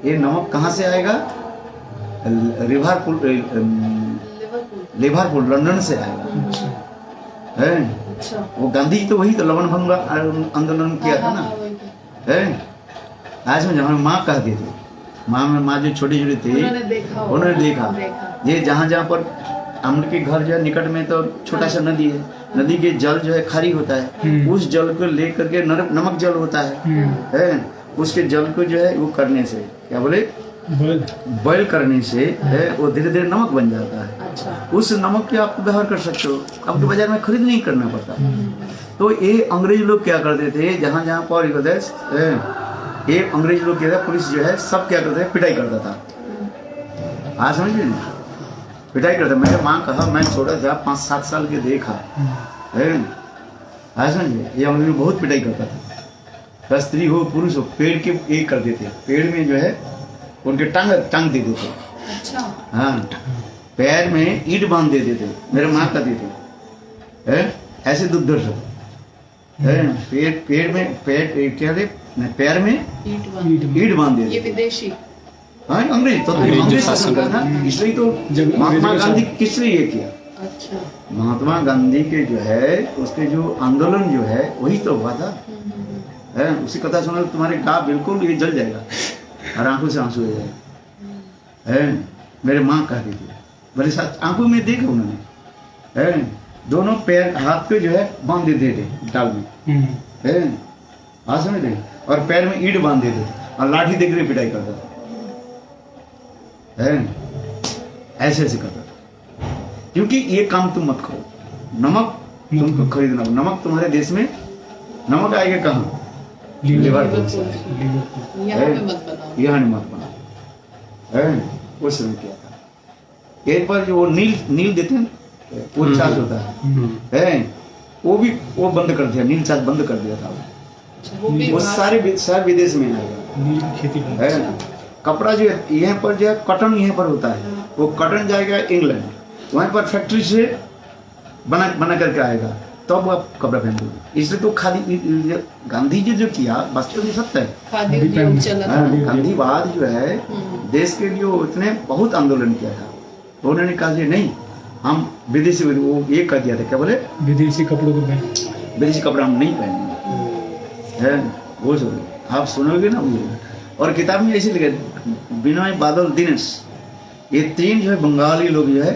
Speaker 1: ये नमक कहाँ से आएगा? लिवरपूल लंदन से आएगा।
Speaker 4: अच्छा।
Speaker 1: वो गांधी तो वही तो लवण भंग आंदोलन किया था ना। है आज में जहाँ माँ कहती थी, माँ जो छोटी छोटी थी उन्होंने देखा ये जहाँ पर हम के घर जो है निकट में तो छोटा सा नदी है, नदी के जल जो है खारी होता है, उस जल को लेकर के नमक जल होता है उसके जल को जो है वो करने से क्या बोले बॉयल करने से है वो धीरे धीरे नमक बन जाता है।
Speaker 4: अच्छा।
Speaker 1: उस नमक के आप व्यवहार कर सकते हो, आपके बाजार में खरीद नहीं करना पड़ता। तो ये अंग्रेज लोग क्या करते थे, जहाँ जहाँ पर ये अंग्रेज लोग क्या था, पुलिस जो है सब क्या करते थे, पिटाई करता था। हाँ समझ लीजिए, पिटाई करता। मेरे माँ कहा मैं छोटा था 5-7 साल के देखा है। हाँ समझिए, ये अंग्रेज बहुत पिटाई करता था। स्त्री हो पुरुष हो, पेड़ के एक कर देते, पेड़ में जो है उनके टांग दे देते।
Speaker 4: अच्छा।
Speaker 1: हाँ, पैर में ईंट बांध देते थे, मेरे माँ कहती थी ऐसे दुर्धर्ष पैर में ईंट बांध देते।
Speaker 4: ये विदेशी
Speaker 1: हाँ अंग्रेज तो
Speaker 3: अंग्रेज
Speaker 1: अंग्रेज
Speaker 3: शासन
Speaker 1: शासन था ना, इसलिए तो
Speaker 2: जब
Speaker 1: महात्मा
Speaker 2: अंग्रेजों का
Speaker 1: गांधी किस लिए ये किया?
Speaker 4: अच्छा।
Speaker 1: महात्मा गांधी के जो है उसके जो आंदोलन जो है वही तो हुआ था। है उसी कथा सुनो तुम्हारे गाँव बिल्कुल ये जल जाएगा और आंखों से आंसू आ जाएगा। है मेरे माँ कहती थी, बड़े साथ आंखों में देखा उन्होंने, है दोनों पैर हाथ पे जो है बांध देते थे डाल में, है हाथ समझ रहे, और पैर में ईंट बांध देते थे और लाठी देकर के पिटाई करता था। है ऐसे ऐसे करता था, क्योंकि ये काम तुम मत करो, नमक तुमको खरीदना, नमक तुम्हारे देश में नमक आएगा कहाँ? लिवर
Speaker 4: यहाँ पे मत बनाओ,
Speaker 1: यहाँ नहीं मत बना। है वो समय किया था। एक बार जो वो नील देते हैं वो चार्ज होता है वो भी वो बंद कर दिया, नील चार्ज बंद कर दिया था वो सारे विदेश में आएगा।
Speaker 2: खेती
Speaker 1: है कपड़ा जो है यहाँ पर जो है कॉटन यहाँ पर होता है, वो कॉटन जाएगा इंग्लैंड, वहाँ पर फैक्ट्री से बना करके आएगा, तब आप कपड़ा पहनोगे। इसलिए तो खादी गांधी जी जो किया वास्तव में सत्य है।
Speaker 4: खादी उद्योग चला था।
Speaker 1: गांधीवाद जो है देश के लिए उसने बहुत आंदोलन किया था, तो उन्होंने कहा जी नहीं हम विदेशी, वो ये कर दिया था क्या बोले
Speaker 2: विदेशी कपड़ों को पहन,
Speaker 1: विदेशी कपड़ा हम नहीं पहनेंगे। है वो जो आप सुनोगे ना वो, और किताब में ऐसे लिखा बिनोय बादल दिनेश, ये तीन जो है बंगाली लोग जो है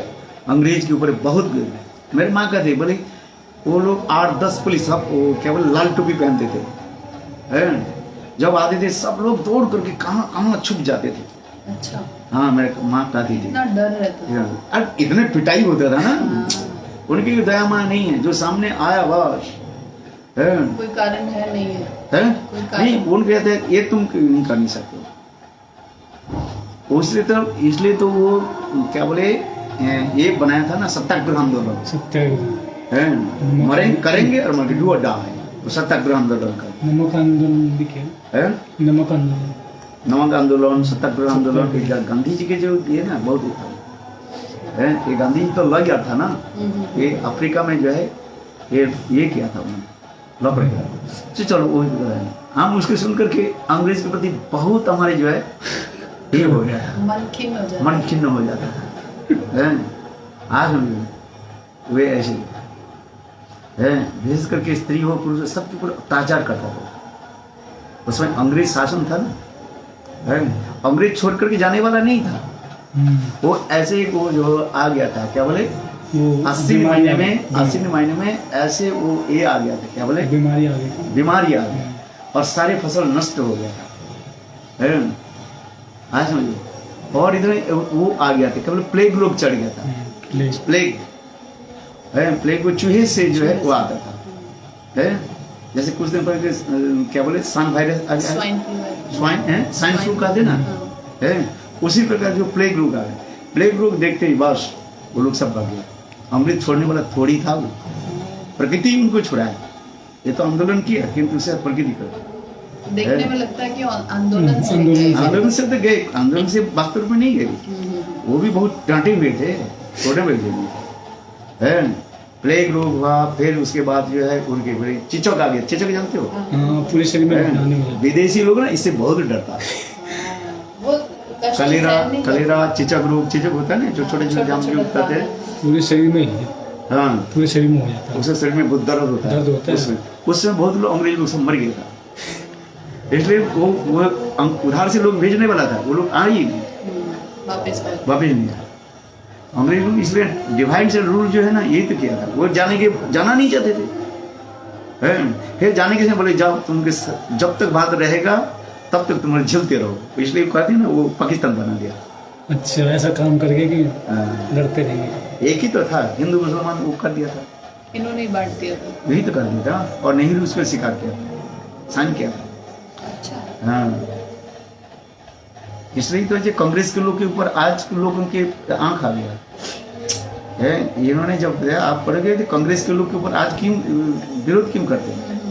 Speaker 1: अंग्रेज के ऊपर बहुत गिर गए। मेरी माँ कहते बोले वो लोग 8-10 पुलिस सब क्या बोले लाल टोपी पहनते थे, है जब आते थे सब लोग दौड़ करके कहाँ कहाँ छुप जाते थे।
Speaker 4: अच्छा।
Speaker 1: हाँ मेरे माँ कहती थी
Speaker 4: इतना डर रहता था।
Speaker 1: अब इतने पिटाई होता था ना, उनकी दया माँ नहीं है, जो सामने आया बस है,
Speaker 4: कोई कारण है नहीं है,
Speaker 1: है?
Speaker 4: कोई कारण
Speaker 1: नहीं उन कहते हैं ये तुम नहीं कर नहीं सकते, इसलिए तो वो क्या बोले ये बनाया था ना सत्याग्रह आंदोलन,
Speaker 2: सत्याग्रह
Speaker 1: है मरे करेंगे और मर डू और डाई, वो सत्याग्रह आंदोलन का
Speaker 2: नमक आंदोलन भी किया,
Speaker 1: है
Speaker 2: नमक आंदोलन,
Speaker 1: नमक आंदोलन सत्याग्रह आंदोलन। गांधी जी के जो ये ना बहुत है, ये गांधी जी तो लग गया था ना, ये अफ्रीका में जो है ये किया था उन्होंने लपड़ गया। चलो वो हम उसको सुन करके अंग्रेज के प्रति बहुत हमारे जो है ये हो गया,
Speaker 4: मन खिन्न
Speaker 1: हो जाता है। आज हम वे ऐसे है, विशेष करके स्त्री हो पुरुष सबके ऊपर अत्याचार करता था, उसमें अंग्रेज शासन था ना, है अंग्रेज छोड़ करके जाने वाला नहीं था, वो ऐसे ही वो जो आ गया था क्या बोले 80 महीने में ऐसे वो ये आ गया था क्या बोले बीमारी आ गई और सारे फसल नष्ट हो गया था, है आज समझिए। और इधर वो आ गया था क्या बोले प्लेग रोग चढ़ गया था, प्लेग है, प्लेग को चूहे से जो है वो आता था, है जैसे कुछ दिन पहले क्या बोले स्वाइन वायरस आ गया, स्वाइन फ्लू कहते ना, है उसी प्रकार जो प्लेग रोग आ गया, प्लेग रोग देखते ही बस वो लोग सब भाग गए। अमृत छोड़ने वाला थोड़ी था वो, प्रकृति उनको छुड़ाया, ये तो आंदोलन किया किंतु उसे प्रकृति कर
Speaker 4: देखने में लगता है कि आंदोलन से
Speaker 1: तो गए, आंदोलन से वास्तव में नहीं गए, वो भी बहुत डांटे हुए थे, छोटे हुए थे, है प्लेग रोग हुआ, फिर उसके बाद जो है उनके बड़े चिचक आ गया, चिचक जानते हो
Speaker 2: पूरे शरीर में,
Speaker 1: विदेशी लोग ना इससे बहुत डरता है, कलेरा चिचक रोग, चिचक होता है ना जो छोटे छोटे जाम के उठते हैं
Speaker 2: पूरे शरीर में, हाँ पूरे शरीर में हो जाता है,
Speaker 1: उससे शरीर में बहुत दर्द होता है, उसमें बहुत लोग अंग्रेज लोग सब मर गया था, इसलिए वो उधार से लोग भेजने वाला था, वो लोग आ ही नहीं, वापिस नहीं आया अंग्रेज लोग, इसलिए डिवाइड से रूल जो है ना यही तो किया था, वो जाना नहीं चाहते थे, है फिर जाने के बोले जाओ तुमके जब तक बात रहेगा तब तक तुम झेलते रहो, इसलिए कहते हैं ना वो पाकिस्तान बना दिया।
Speaker 2: अच्छा ऐसा काम करके कि लड़ते रहेंगे,
Speaker 1: एक ही तो था हिंदू मुसलमान वो कर दिया था,
Speaker 4: इन्होंने ही बांट दिया था,
Speaker 1: यही तो कर दिया था, और नेहरू उसको स्वीकार किया था, साइन किया था।
Speaker 4: अच्छा
Speaker 1: हाँ इसलिए तो कांग्रेस के लोग के ऊपर आज के लोगों के आंख आ गया है, इन्होंने जब आप पढ़ गए थे कांग्रेस के लोग के ऊपर आज क्यों विरोध क्यों करते हैं,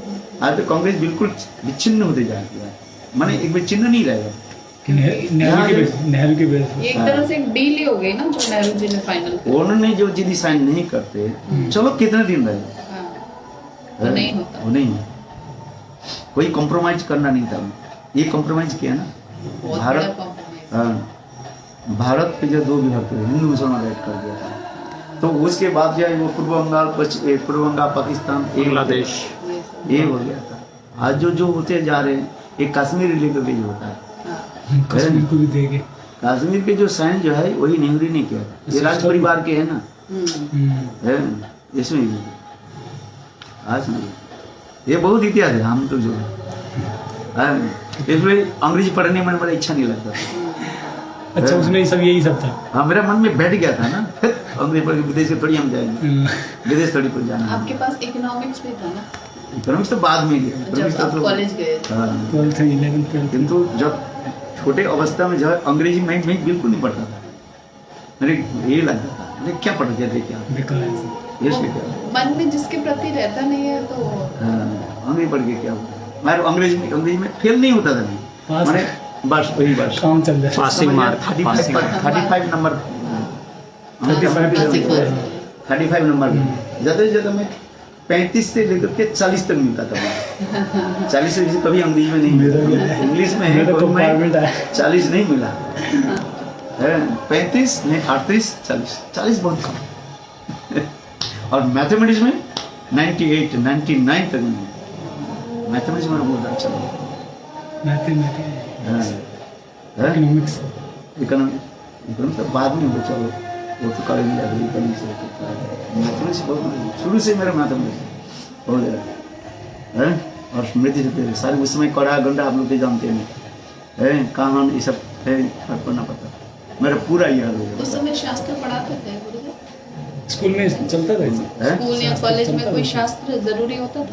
Speaker 1: आज तो कांग्रेस बिल्कुल विच्छिन्न होते जा रही है, माने एक भी चिन्ह नहीं रहेगा,
Speaker 2: नेहरू के बेस
Speaker 4: एक तरह से एक डील ही हो गई ना जो नेहरू जी ने फाइनल किया,
Speaker 1: उन्होंने जो यदि साइन नहीं करते चलो कितने दिन रहेगा,
Speaker 4: वो नहीं होता,
Speaker 1: वो नहीं कोई कॉम्प्रोमाइज करना नहीं था, ये कॉम्प्रोमाइज किया ना भारत, भारत के जो 2 विभक्त थे, हिंदू मुसलमान ऐड कर दिया था। तो उसके बाद जो है वो पूर्व बंगाल पाकिस्तान
Speaker 3: बांग्लादेश
Speaker 1: ये हो गया था। आज जो होते जा रहे हैं एक कश्मीर रिलेटेड जो होता है,
Speaker 2: कश्मीर को भी देंगे।
Speaker 1: कश्मीर के जो साइन जो है वही नेहरू ने किया था। ये राज परिवार के है ना, है इसमें भी। आज नहीं, ये बहुत इतिहास है। हम तो जो इसमें अंग्रेजी पढ़ने में बड़ा इच्छा नहीं लगता।
Speaker 2: अच्छा, उसमें ये सब यही सब था।
Speaker 1: हाँ, मेरा मन में बैठ गया था ना अंग्रेजी पढ़ के विदेश से थोड़ी हम जाएंगे, विदेश थोड़ी पर जाना है।
Speaker 4: आपके पास इकोनॉमिक्स भी था ना
Speaker 1: इकोनॉमिक्स तो बाद में गया,
Speaker 4: जब आप कॉलेज गए थे?
Speaker 1: हाँ,
Speaker 2: 12th 11th 12th।
Speaker 1: किंतु जब छोटे अवस्था में जो है अंग्रेजी में बिल्कुल नहीं पढ़ता था। मेरे ये लगता था अरे क्या पढ़ गया थे, क्या
Speaker 2: बेकार है।
Speaker 1: ये क्या
Speaker 4: मन में जिसके प्रति रहता नहीं है तो
Speaker 1: अंग्रेजी पढ़ के क्या होगा। मैं अंग्रेजी में फेल नहीं होता था
Speaker 2: पास।
Speaker 1: मैंने बस वही बस
Speaker 2: काम चल रहा है।
Speaker 3: पासिंग मार्क
Speaker 1: 35 नंबर 35 नंबर ज़्यादा से ज़्यादा मैं 35 से लेकर के 40 तक मिलता था। 40 से कभी अंग्रेजी में नहीं मिला, इंग्लिश में है
Speaker 2: मेरा
Speaker 1: तो मैं
Speaker 2: कंपार्टमेंट है।
Speaker 1: 40 नहीं मिला है। 35 नहीं 38 40 बहुत कम। और मैथमेटिक्स में 98 99 तक नहीं। मैथमेटिक्स में बहुत अच्छा लगा।
Speaker 2: इकोनॉमिक्स
Speaker 1: इकोनॉमिक्स तो बाद में बचा वो तो कॉलेज में जाकर इकोनॉमिक्स मैथमेटिक्स बहुत शुरू से मेरा मैथमेटिक्स बहुत ज़्यादा है। और स्मृति से सारी उस समय कड़ा गंडा आप लोग के जानते हैं कहाँ ये सब है, पढ़ना पड़ता मेरा पूरा याद हो
Speaker 4: उस
Speaker 1: गया।
Speaker 4: समय शास्त्र पढ़ाते थे गुरुदेव?
Speaker 2: स्कूल में चलता था ऐसे।
Speaker 4: स्कूल या कॉलेज में कोई शास्त्र जरूरी होता था?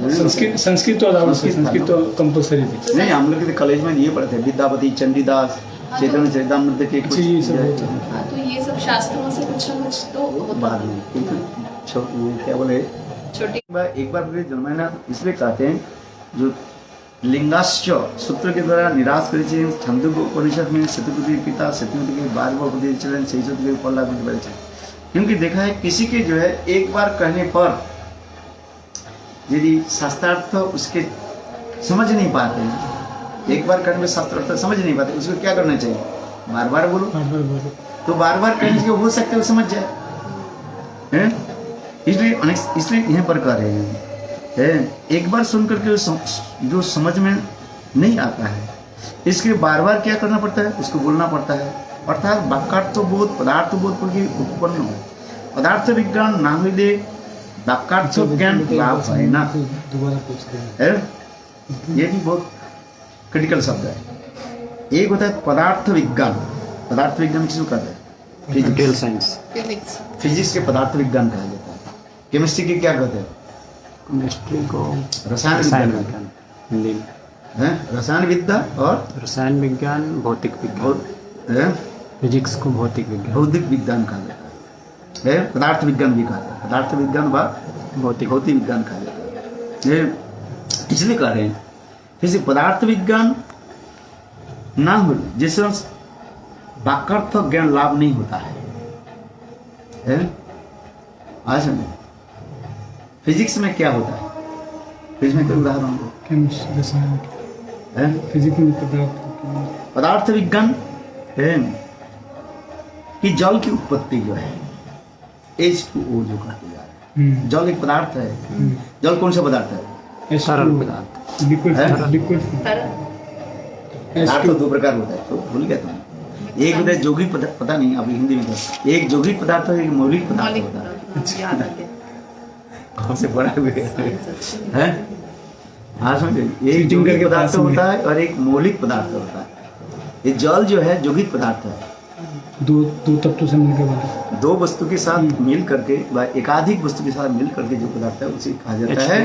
Speaker 2: संस्कृत तो अलाउड थी, संस्कृत तो कंपलसरी थी।
Speaker 1: नहीं, हम लोग के कॉलेज में ये पढ़ते विद्यापति चंडीदास चैतन्य चरितामृत के कुछ
Speaker 2: ये सब
Speaker 4: हाँ, तो ये सब शास्त्रों से कुछ न कुछ तो होता
Speaker 1: बाद में क्योंकि क्या बोले
Speaker 4: छोटी
Speaker 1: एक बार फिर जन्मना इसलिए कहते हैं जो लिंगाश्च सूत्र के द्वारा निराश करे छंदोग्य उपनिषद में शतपति पिता शतपति के 12 उपदेश चलन सही के पल्ला क्योंकि देखा है किसी के जो है एक बार कहने पर यदि शास्त्रार्थ उसके समझ नहीं पाते हैं, एक बार कहने में शास्त्रार्थ समझ नहीं पाते, उसको क्या करना चाहिए? बार बार बोलो। तो बार बार कहने से हो सकता है वो समझ जाए हैं? इसलिए यहाँ पर कह रहे हैं एक बार सुन करके जो समझ में नहीं आता है इसके बार बार क्या करना पड़ता है? उसको बोलना पड़ता है। अर्थात वाक्यार्थबोध पदार्थबोध की उत्पन्न हो पदार्थ विज्ञान ना मिले वाक्यार्थ ज्ञान लाभ है ना। ये भी बहुत क्रिटिकल शब्द है। एक होता है पदार्थ विज्ञान किसको कहते हैं?
Speaker 3: फिजिकल साइंस
Speaker 1: फिजिक्स के पदार्थ विज्ञान कहा जाता है। केमिस्ट्री के क्या कहते हैं?
Speaker 3: केमिस्ट्री को
Speaker 1: रसायन विज्ञान
Speaker 3: हिंदी में
Speaker 1: है। रसायन विद्या और
Speaker 3: रसायन विज्ञान भौतिक विज्ञान फिजिक्स को भौतिक
Speaker 1: विज्ञान कहा जाता है। पदार्थ विज्ञान भी कहा जाता है। पदार्थ विज्ञान व भौतिक विज्ञान कहा जाता है। ये इसलिए कह रहे हैं जैसे पदार्थ विज्ञान ना हो जिससे वाक्यार्थ ज्ञान लाभ नहीं होता है। आज फिजिक्स में क्या होता है? फिजिक्स में कोई उदाहरण दो।
Speaker 2: फिजिक्स में
Speaker 1: पदार्थ विज्ञान कि जल की उत्पत्ति जो है H2O जो कहते जा रहे हैं, जल एक पदार्थ है। जल कौन सा पदार्थ है?
Speaker 3: सरल पदार्थ
Speaker 2: लिक्विड
Speaker 1: पदार्थ तो 2 प्रकार होता है, तो भूल गया तुम। एक होता है यौगिक पदार्थ, पता नहीं अभी हिंदी में एक यौगिक पदार्थ है, एक मौलिक पदार्थ होता है। कौन से पढ़ा हुए हैं? हाँ समझे, एक यौगिक पदार्थ होता है और एक मौलिक पदार्थ होता है। ये जल जो है यौगिक पदार्थ है,
Speaker 2: दो तत्वों से मिलकर बना,
Speaker 1: 2 वस्तु के साथ मिल करके व एकाधिक वस्तु के साथ मिल करके जो पदार्थ है उसे कहा जाता है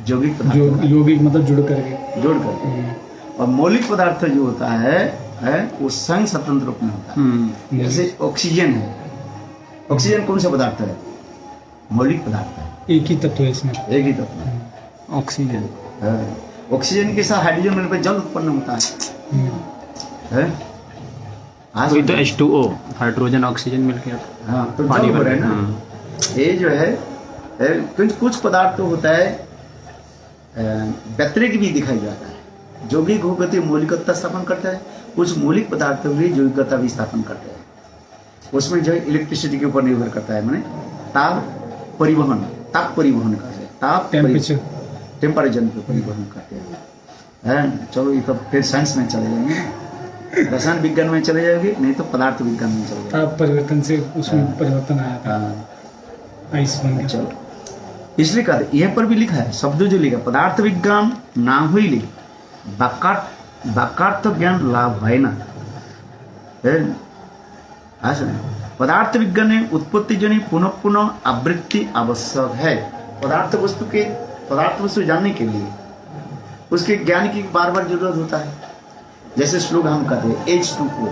Speaker 1: यौगिक पदार्थ।
Speaker 2: यौगिक मतलब जोड़ करके
Speaker 1: और मौलिक पदार्थ जो होता है वो स्वयं स्वतंत्र रूप में होता है। जैसे ऑक्सीजन है, ऑक्सीजन कौन सा पदार्थ है? मौलिक पदार्थ है।
Speaker 2: एक ही तत्व है इसमें,
Speaker 1: एक ही तत्व है
Speaker 3: ऑक्सीजन।
Speaker 1: ऑक्सीजन के साथ हाइड्रोजन मिलने पर जल उत्पन्न होता है।
Speaker 3: वही तो H2O हाइड्रोजन ऑक्सीजन मिलकर
Speaker 1: हाँ, तो पानी बन रहा है ना। ये जो है कुछ पदार्थ तो होता है व्यतिरिक्त भी दिखाई जाता है। यौगिक होकर मौलिकत्व स्थापन करता है कुछ मौलिक पदार्थ हुए जो योग्यता भी स्थापन करते हैं। उसमें जो इलेक्ट्रिसिटी के ऊपर निर्भर करता है, माने ताप परिवहन करते हैं, ताप टेम्परेचर पे परिवहन करते हैं। चलो ये तो फिर साइंस में चले जाएंगे, रसायन विज्ञान में चले जाएंगे, नहीं तो पदार्थ विज्ञान में चले जाएंगे।
Speaker 2: ताप परिवर्तन से उसमें परिवर्तन आया था, आइस बन गया।
Speaker 1: चलो इसलिए कहते यहाँ पर भी लिखा है, शब्द जो लिखा पदार्थ विज्ञान ना हुई वाक्यार्थ ज्ञान लाभ है ना। पदार्थ विज्ञान में उत्पत्ति जनी पुनः पुनः आवृत्ति आवश्यक है। पदार्थ वस्तु जानने के लिए उसके ज्ञान की बार बार जरूरत होता है। जैसे श्लोक हम कहते हैं H2O,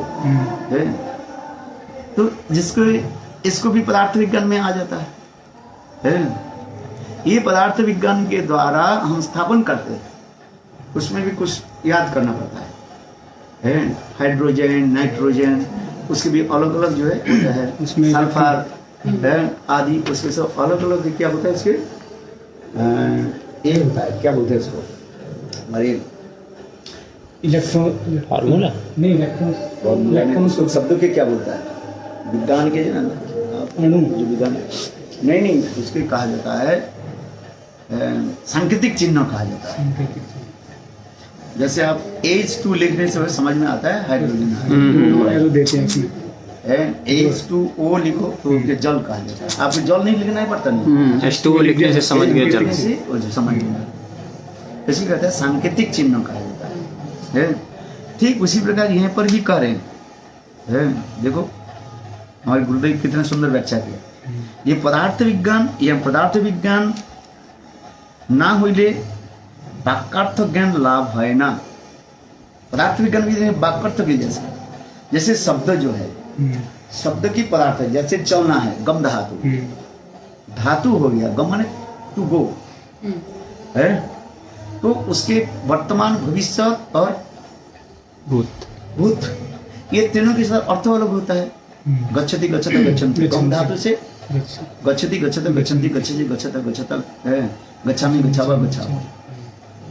Speaker 1: तो जिसको इसको भी पदार्थ विज्ञान में आ जाता है। ये पदार्थ विज्ञान के द्वारा हम स्थापन करते हैं, उसमें भी कुछ याद करना पड़ता है। हाइड्रोजन, नाइट्रोजन, उसके भी अलग अलग जो है होता है,
Speaker 2: उसमें
Speaker 1: सल्फर आदि, उसके सब अलग अलग क्या होता है। इसके ये होता है, क्या बोलते हैं इसको, हमारे
Speaker 2: इलेक्ट्रॉन
Speaker 3: फार्मूला
Speaker 2: नहीं, इलेक्ट्रॉन
Speaker 1: शब्दों के क्या बोलता है, विज्ञान के जो ना
Speaker 2: अणु,
Speaker 1: जो विज्ञान नहीं उसके कहा जाता है सांकेतिक चिन्ह कहा जाता है। जैसे आप H2 लिखने से समझ में आता है हाइड्रोजन
Speaker 2: एरो देते हैं इसमें।
Speaker 1: H2O लिखो तो ये जल कहा जाता है। आपको जल नहीं लिखना ही पड़ता नहीं,
Speaker 3: H2O लिखने से समझ गए जल
Speaker 1: से और समझ गए। इसलिए कहते हैं सांकेतिक चिन्ह कहा जाता है। ठीक उसी प्रकार यहाँ पर भी कह रहे हैं। देखो हमारे गुरुदेव कितने सुंदर व्याख्या किया। ये पदार्थ विज्ञान ना होइले वाक्यार्थ ज्ञान लाभ है ना। पदार्थ विज्ञान भी वाक्यार्थ के जैसे शब्द जो है, शब्द की पदार्थ है। जैसे चलना है, गम धातु हो गया, गम माने टू गो है, तो उसके वर्तमान, भविष्य और भूत ये तीनों के साथ अर्थ अलग होता है। गच्छति गच्छति गच्छन्ति, गम धातु से गच्छति गच्छति गच्छन्ति, गच्छति गच्छति गच्छत है, गच्छामि गच्छावा गच्छावा,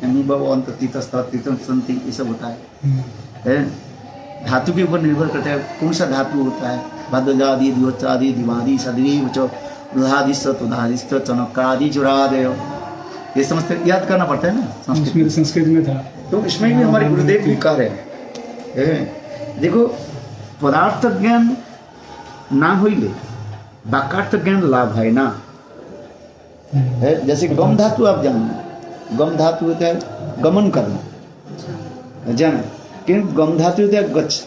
Speaker 1: ये सब होता है। धातु के ऊपर निर्भर करता है कौन सा धातु होता है। भद्रजादि दिवचादि दिवादि सदरी उदादिस्त चनकादि जुरादय, ये समझते याद करना पड़ता है ना।
Speaker 2: संस्कृत में था, तो
Speaker 1: इसमें भी हमारे गुरुदेव भी कह रहे हैं। देखो पदार्थ ज्ञान ना होइले वाक्यार्थ ज्ञान लाभ है ना। जैसे गम धातु आप जानो, गम धातु होता है गमन करना, जाना, किंतु गम धातु होता है गच्छ,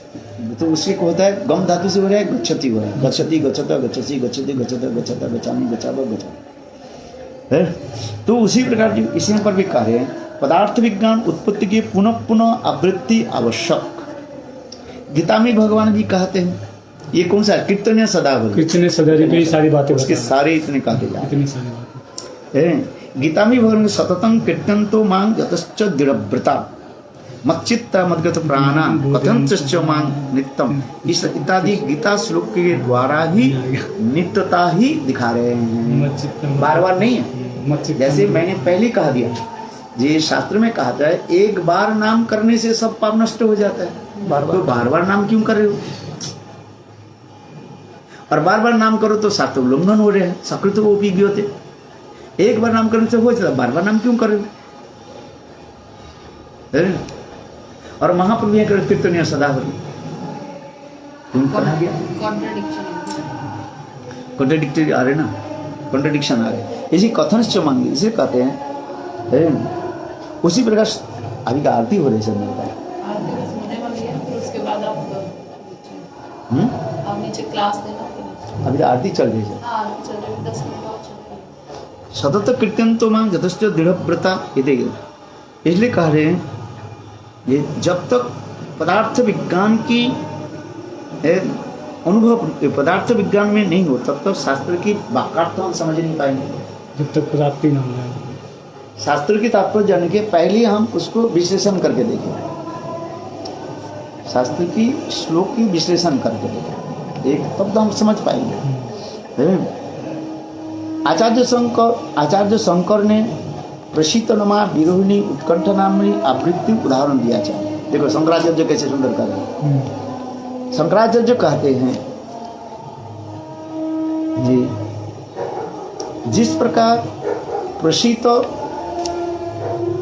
Speaker 1: तो उसके को होता है गम धातु से हो रहा है गच्छति हो रहा है, गच्छति गच्छता गच्छसी गच्छति गच्छता गच्छता गच्छामि गच्छावा गच्छा। तो उसी प्रकार की इसी पर भी कार्य है। पदार्थ विज्ञान उत्पत्ति की पुनः पुनः आवृत्ति आवश्यक। गीता में भगवान भी कहते हैं, ये कौन सा कीर्तन या सदावली,
Speaker 2: कीर्तन सदावली पे सारी बातें,
Speaker 1: उसके सारे इतने कहते जाते
Speaker 2: इतनी सारी बातें।
Speaker 1: गीता में भगवान सततम कीर्तन तो मांग यतश्च दृढ़व्रता मच्चित्ता मद्गत प्राणा कथंच मांग नित्यम, इस इत्यादि गीता श्लोक के द्वारा ही नित्यता ही दिखा रहे हैं, बार बार नहीं है। जैसे मैंने पहले कहा दिया, ये शास्त्र में कहा था एक बार नाम करने से सब पाप नष्ट हो जाता है, तो बार बार नाम क्यों कर रहे हो। और बार बार नाम करो तो शास्त्र उल्लंघन हो रहे हैं, सकृत वो उपयोगी होते। एक बार नाम करने से हो जाता, बार बार नाम क्यों कर रहे हो। और महाप्रभु ये कर कीर्तन या सदावली तुम कहा गया कॉन्ट्रडिक्टरी आ रहे ना, कॉन्ट्रडिक्शन आ रहे, इसी कथन से मांगे, इसे कहते हैं। उसी प्रकार अभी का आरती हो रही है मेरे पास, अभी तो आरती चल रही है। सतत कीर्तन तो मांग यथेष्ट दृढ़व्रता, इसलिए कह रहे हैं ये जब तक पदार्थ विज्ञान की अनुभव पदार्थ विज्ञान में नहीं हो तब तक शास्त्र की वाक्यार्थ हम समझ नहीं पाएंगे।
Speaker 2: जब तक प्राप्ति न हो,
Speaker 1: शास्त्र की तात्पर्य जानने के पहले हम उसको विश्लेषण करके देखें, शास्त्र की श्लोक की विश्लेषण करके देखें, एक तब तो हम समझ पाएंगे। आचार्य शंकर ने प्रसिद्ध नमा विरोहिणी उत्कंठ नामनी आवृत्ति उदाहरण दिया जाए। देखो शंकराचार्य कैसे सुंदर कर रहे हैं। शंकराचार्य कहते हैं जी, जिस प्रकार प्रसित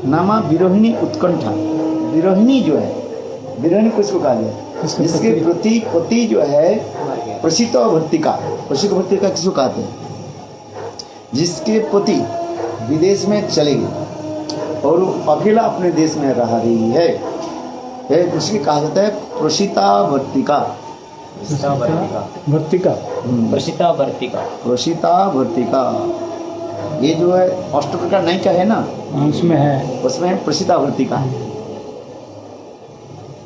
Speaker 1: नामा विरोहिणी उत्कंठा, विरोहिणी जो है, विरोहिणी किसको कहा जाए, जिसके प्रति पति जो है प्रसित भर्तिका, प्रसित भर्तिका किसको कहते हैं, जिसके पति विदेश में चले गए और वो अकेला अपने देश में रह रही है, उसकी कहा जाता है प्रसिता भर्तिका।
Speaker 2: भर्तिका,
Speaker 3: प्रसिता भर्तिका,
Speaker 1: प्रसिता भर्तिका, ये जो है अष्टप्रकार नहीं का है ना,
Speaker 2: उसमें है,
Speaker 1: उसमें प्रसिता भर्तिका।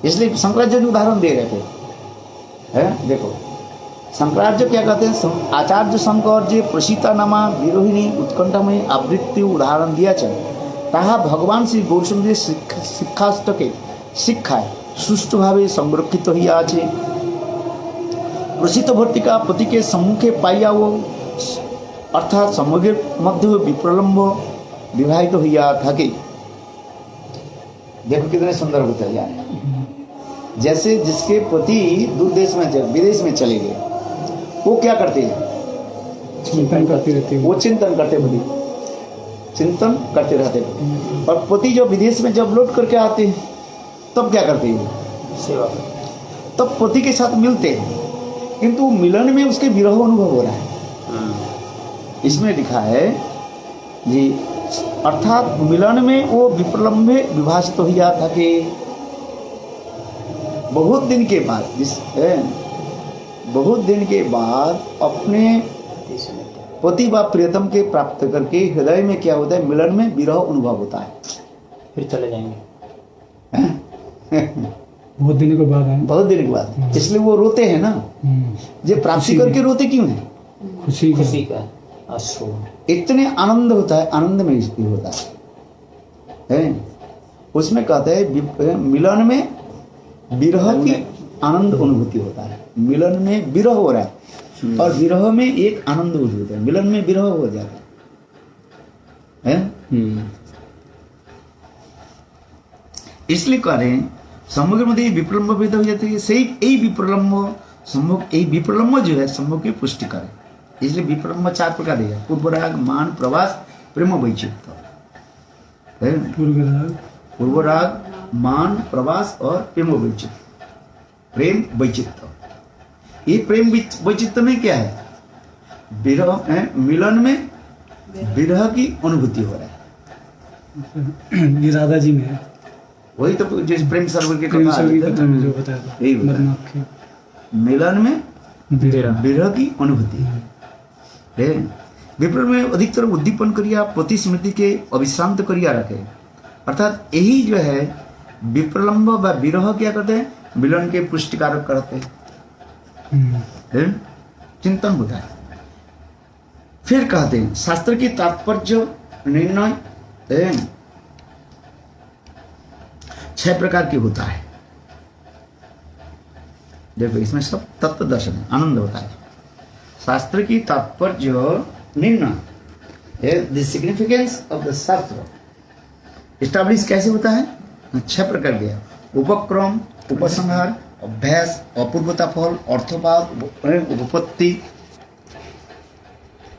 Speaker 1: इसलिए शंकराचार्य उदाहरण दे रहे थे, है देखो शंकराचार्य क्या कहते हैं, आचार्य शंकर जे प्रसिता नामा विरोहिणी उत्कंठा में आवृत्ति उदाहरण दिया है, ताहा भगवान श्री गौरसुंदर शिक्षाष्टके शिक्षाय सुष्ठु भावे संरक्षित हइया आछे। प्रसित भर्तिका पति के सम्मुखे पाइया वो अर्थात समग्र मध्य विप्रलम्ब विवाहित तो हइया थाके। देखो कितने सुंदर होते हैं, जैसे जिसके पति दूर देश में विदेश में चले गए, वो क्या करते हैं,
Speaker 2: चिंतन करती रहती है,
Speaker 1: वो चिंतन करते, पति चिंतन करते रहते, और पति जब विदेश में जब लौट करके आते हैं तब क्या करते हैं,
Speaker 3: सेवा,
Speaker 1: तब पति के साथ मिलते हैं, किंतु मिलन में उसके विरह अनुभव हो रहा है। इसमें लिखा है जी, अर्थात मिलन में वो विप्रलम्बे विभाजित हो गया था कि बहुत दिन के बाद, बहुत दिन के बाद अपने पति व प्रियतम के प्राप्त करके हृदय में क्या होता है, मिलन में विरह अनुभव होता है,
Speaker 3: फिर चले जाएंगे
Speaker 2: बहुत दिन के बाद,
Speaker 1: बहुत दिन के बाद, इसलिए वो रोते हैं ना, ये प्राप्ति करके रोते क्यों है,
Speaker 2: खुशी
Speaker 3: का अश्रु,
Speaker 1: इतने आनंद होता है, आनंद में इसकी होता है। उसमें कहते हैं मिलन में विरह की आनंद अनुभूति होता है, मिलन में विरह हो रहा है और विरह में एक आनंद होता है, मिलन में विरह हो जाता है। इसलिए कह रहे हैं सम्मुख में विप्रलम्ब भेद हो जाती है, सही यही विप्रलम्ब सम्मुख, यही विप्रलम्ब जो है सम्मुख की पुष्टि करे। इसलिए विप्रलम्ब 4 प्रकार है, पूर्वराग, मान, प्रवास, प्रेम, वैचित्र। पूर्वराग, मान, प्रवास और प्रेम वैचित्र। प्रेम वैचित्र, ये प्रेम वैचित्र में क्या है, विरह, मिलन में विरह की अनुभूति हो रहा है।
Speaker 2: ये राधा जी में है,
Speaker 1: वही तो जैसे प्रेम सरोवर के
Speaker 2: प्रेम
Speaker 1: कथा
Speaker 2: सरोवर की
Speaker 1: है,
Speaker 2: कथा में जो बताया था,
Speaker 1: यही बताया।
Speaker 2: मदनाथ की
Speaker 1: मिलन में विरह की अनुभूति है। विप्र में अधिकतर उद्दीपन क्रिया पति स्मृति के अविश्रांत क्रिया रखे, अर्थात यही जो है विप्रलम्ब व विरह क्या करते हैं, मिलन के पुष्टिकारक करते हैं, चिंतन होता है। फिर कहते हैं शास्त्र की तात्पर्य निर्णय 6 प्रकार की होता है। देखो इसमें सब तत्व दर्शन है, आनंद होता है। शास्त्र की तात्पर्य निर्णय, द सिग्निफिकेंस ऑफ द शास्त्र इस्टेब्लिश कैसे होता है, 6 प्रकार के, उपक्रम, उपसंहार, अभ्यास, अपूर्वता फल, अर्थपाद, उपपत्ति,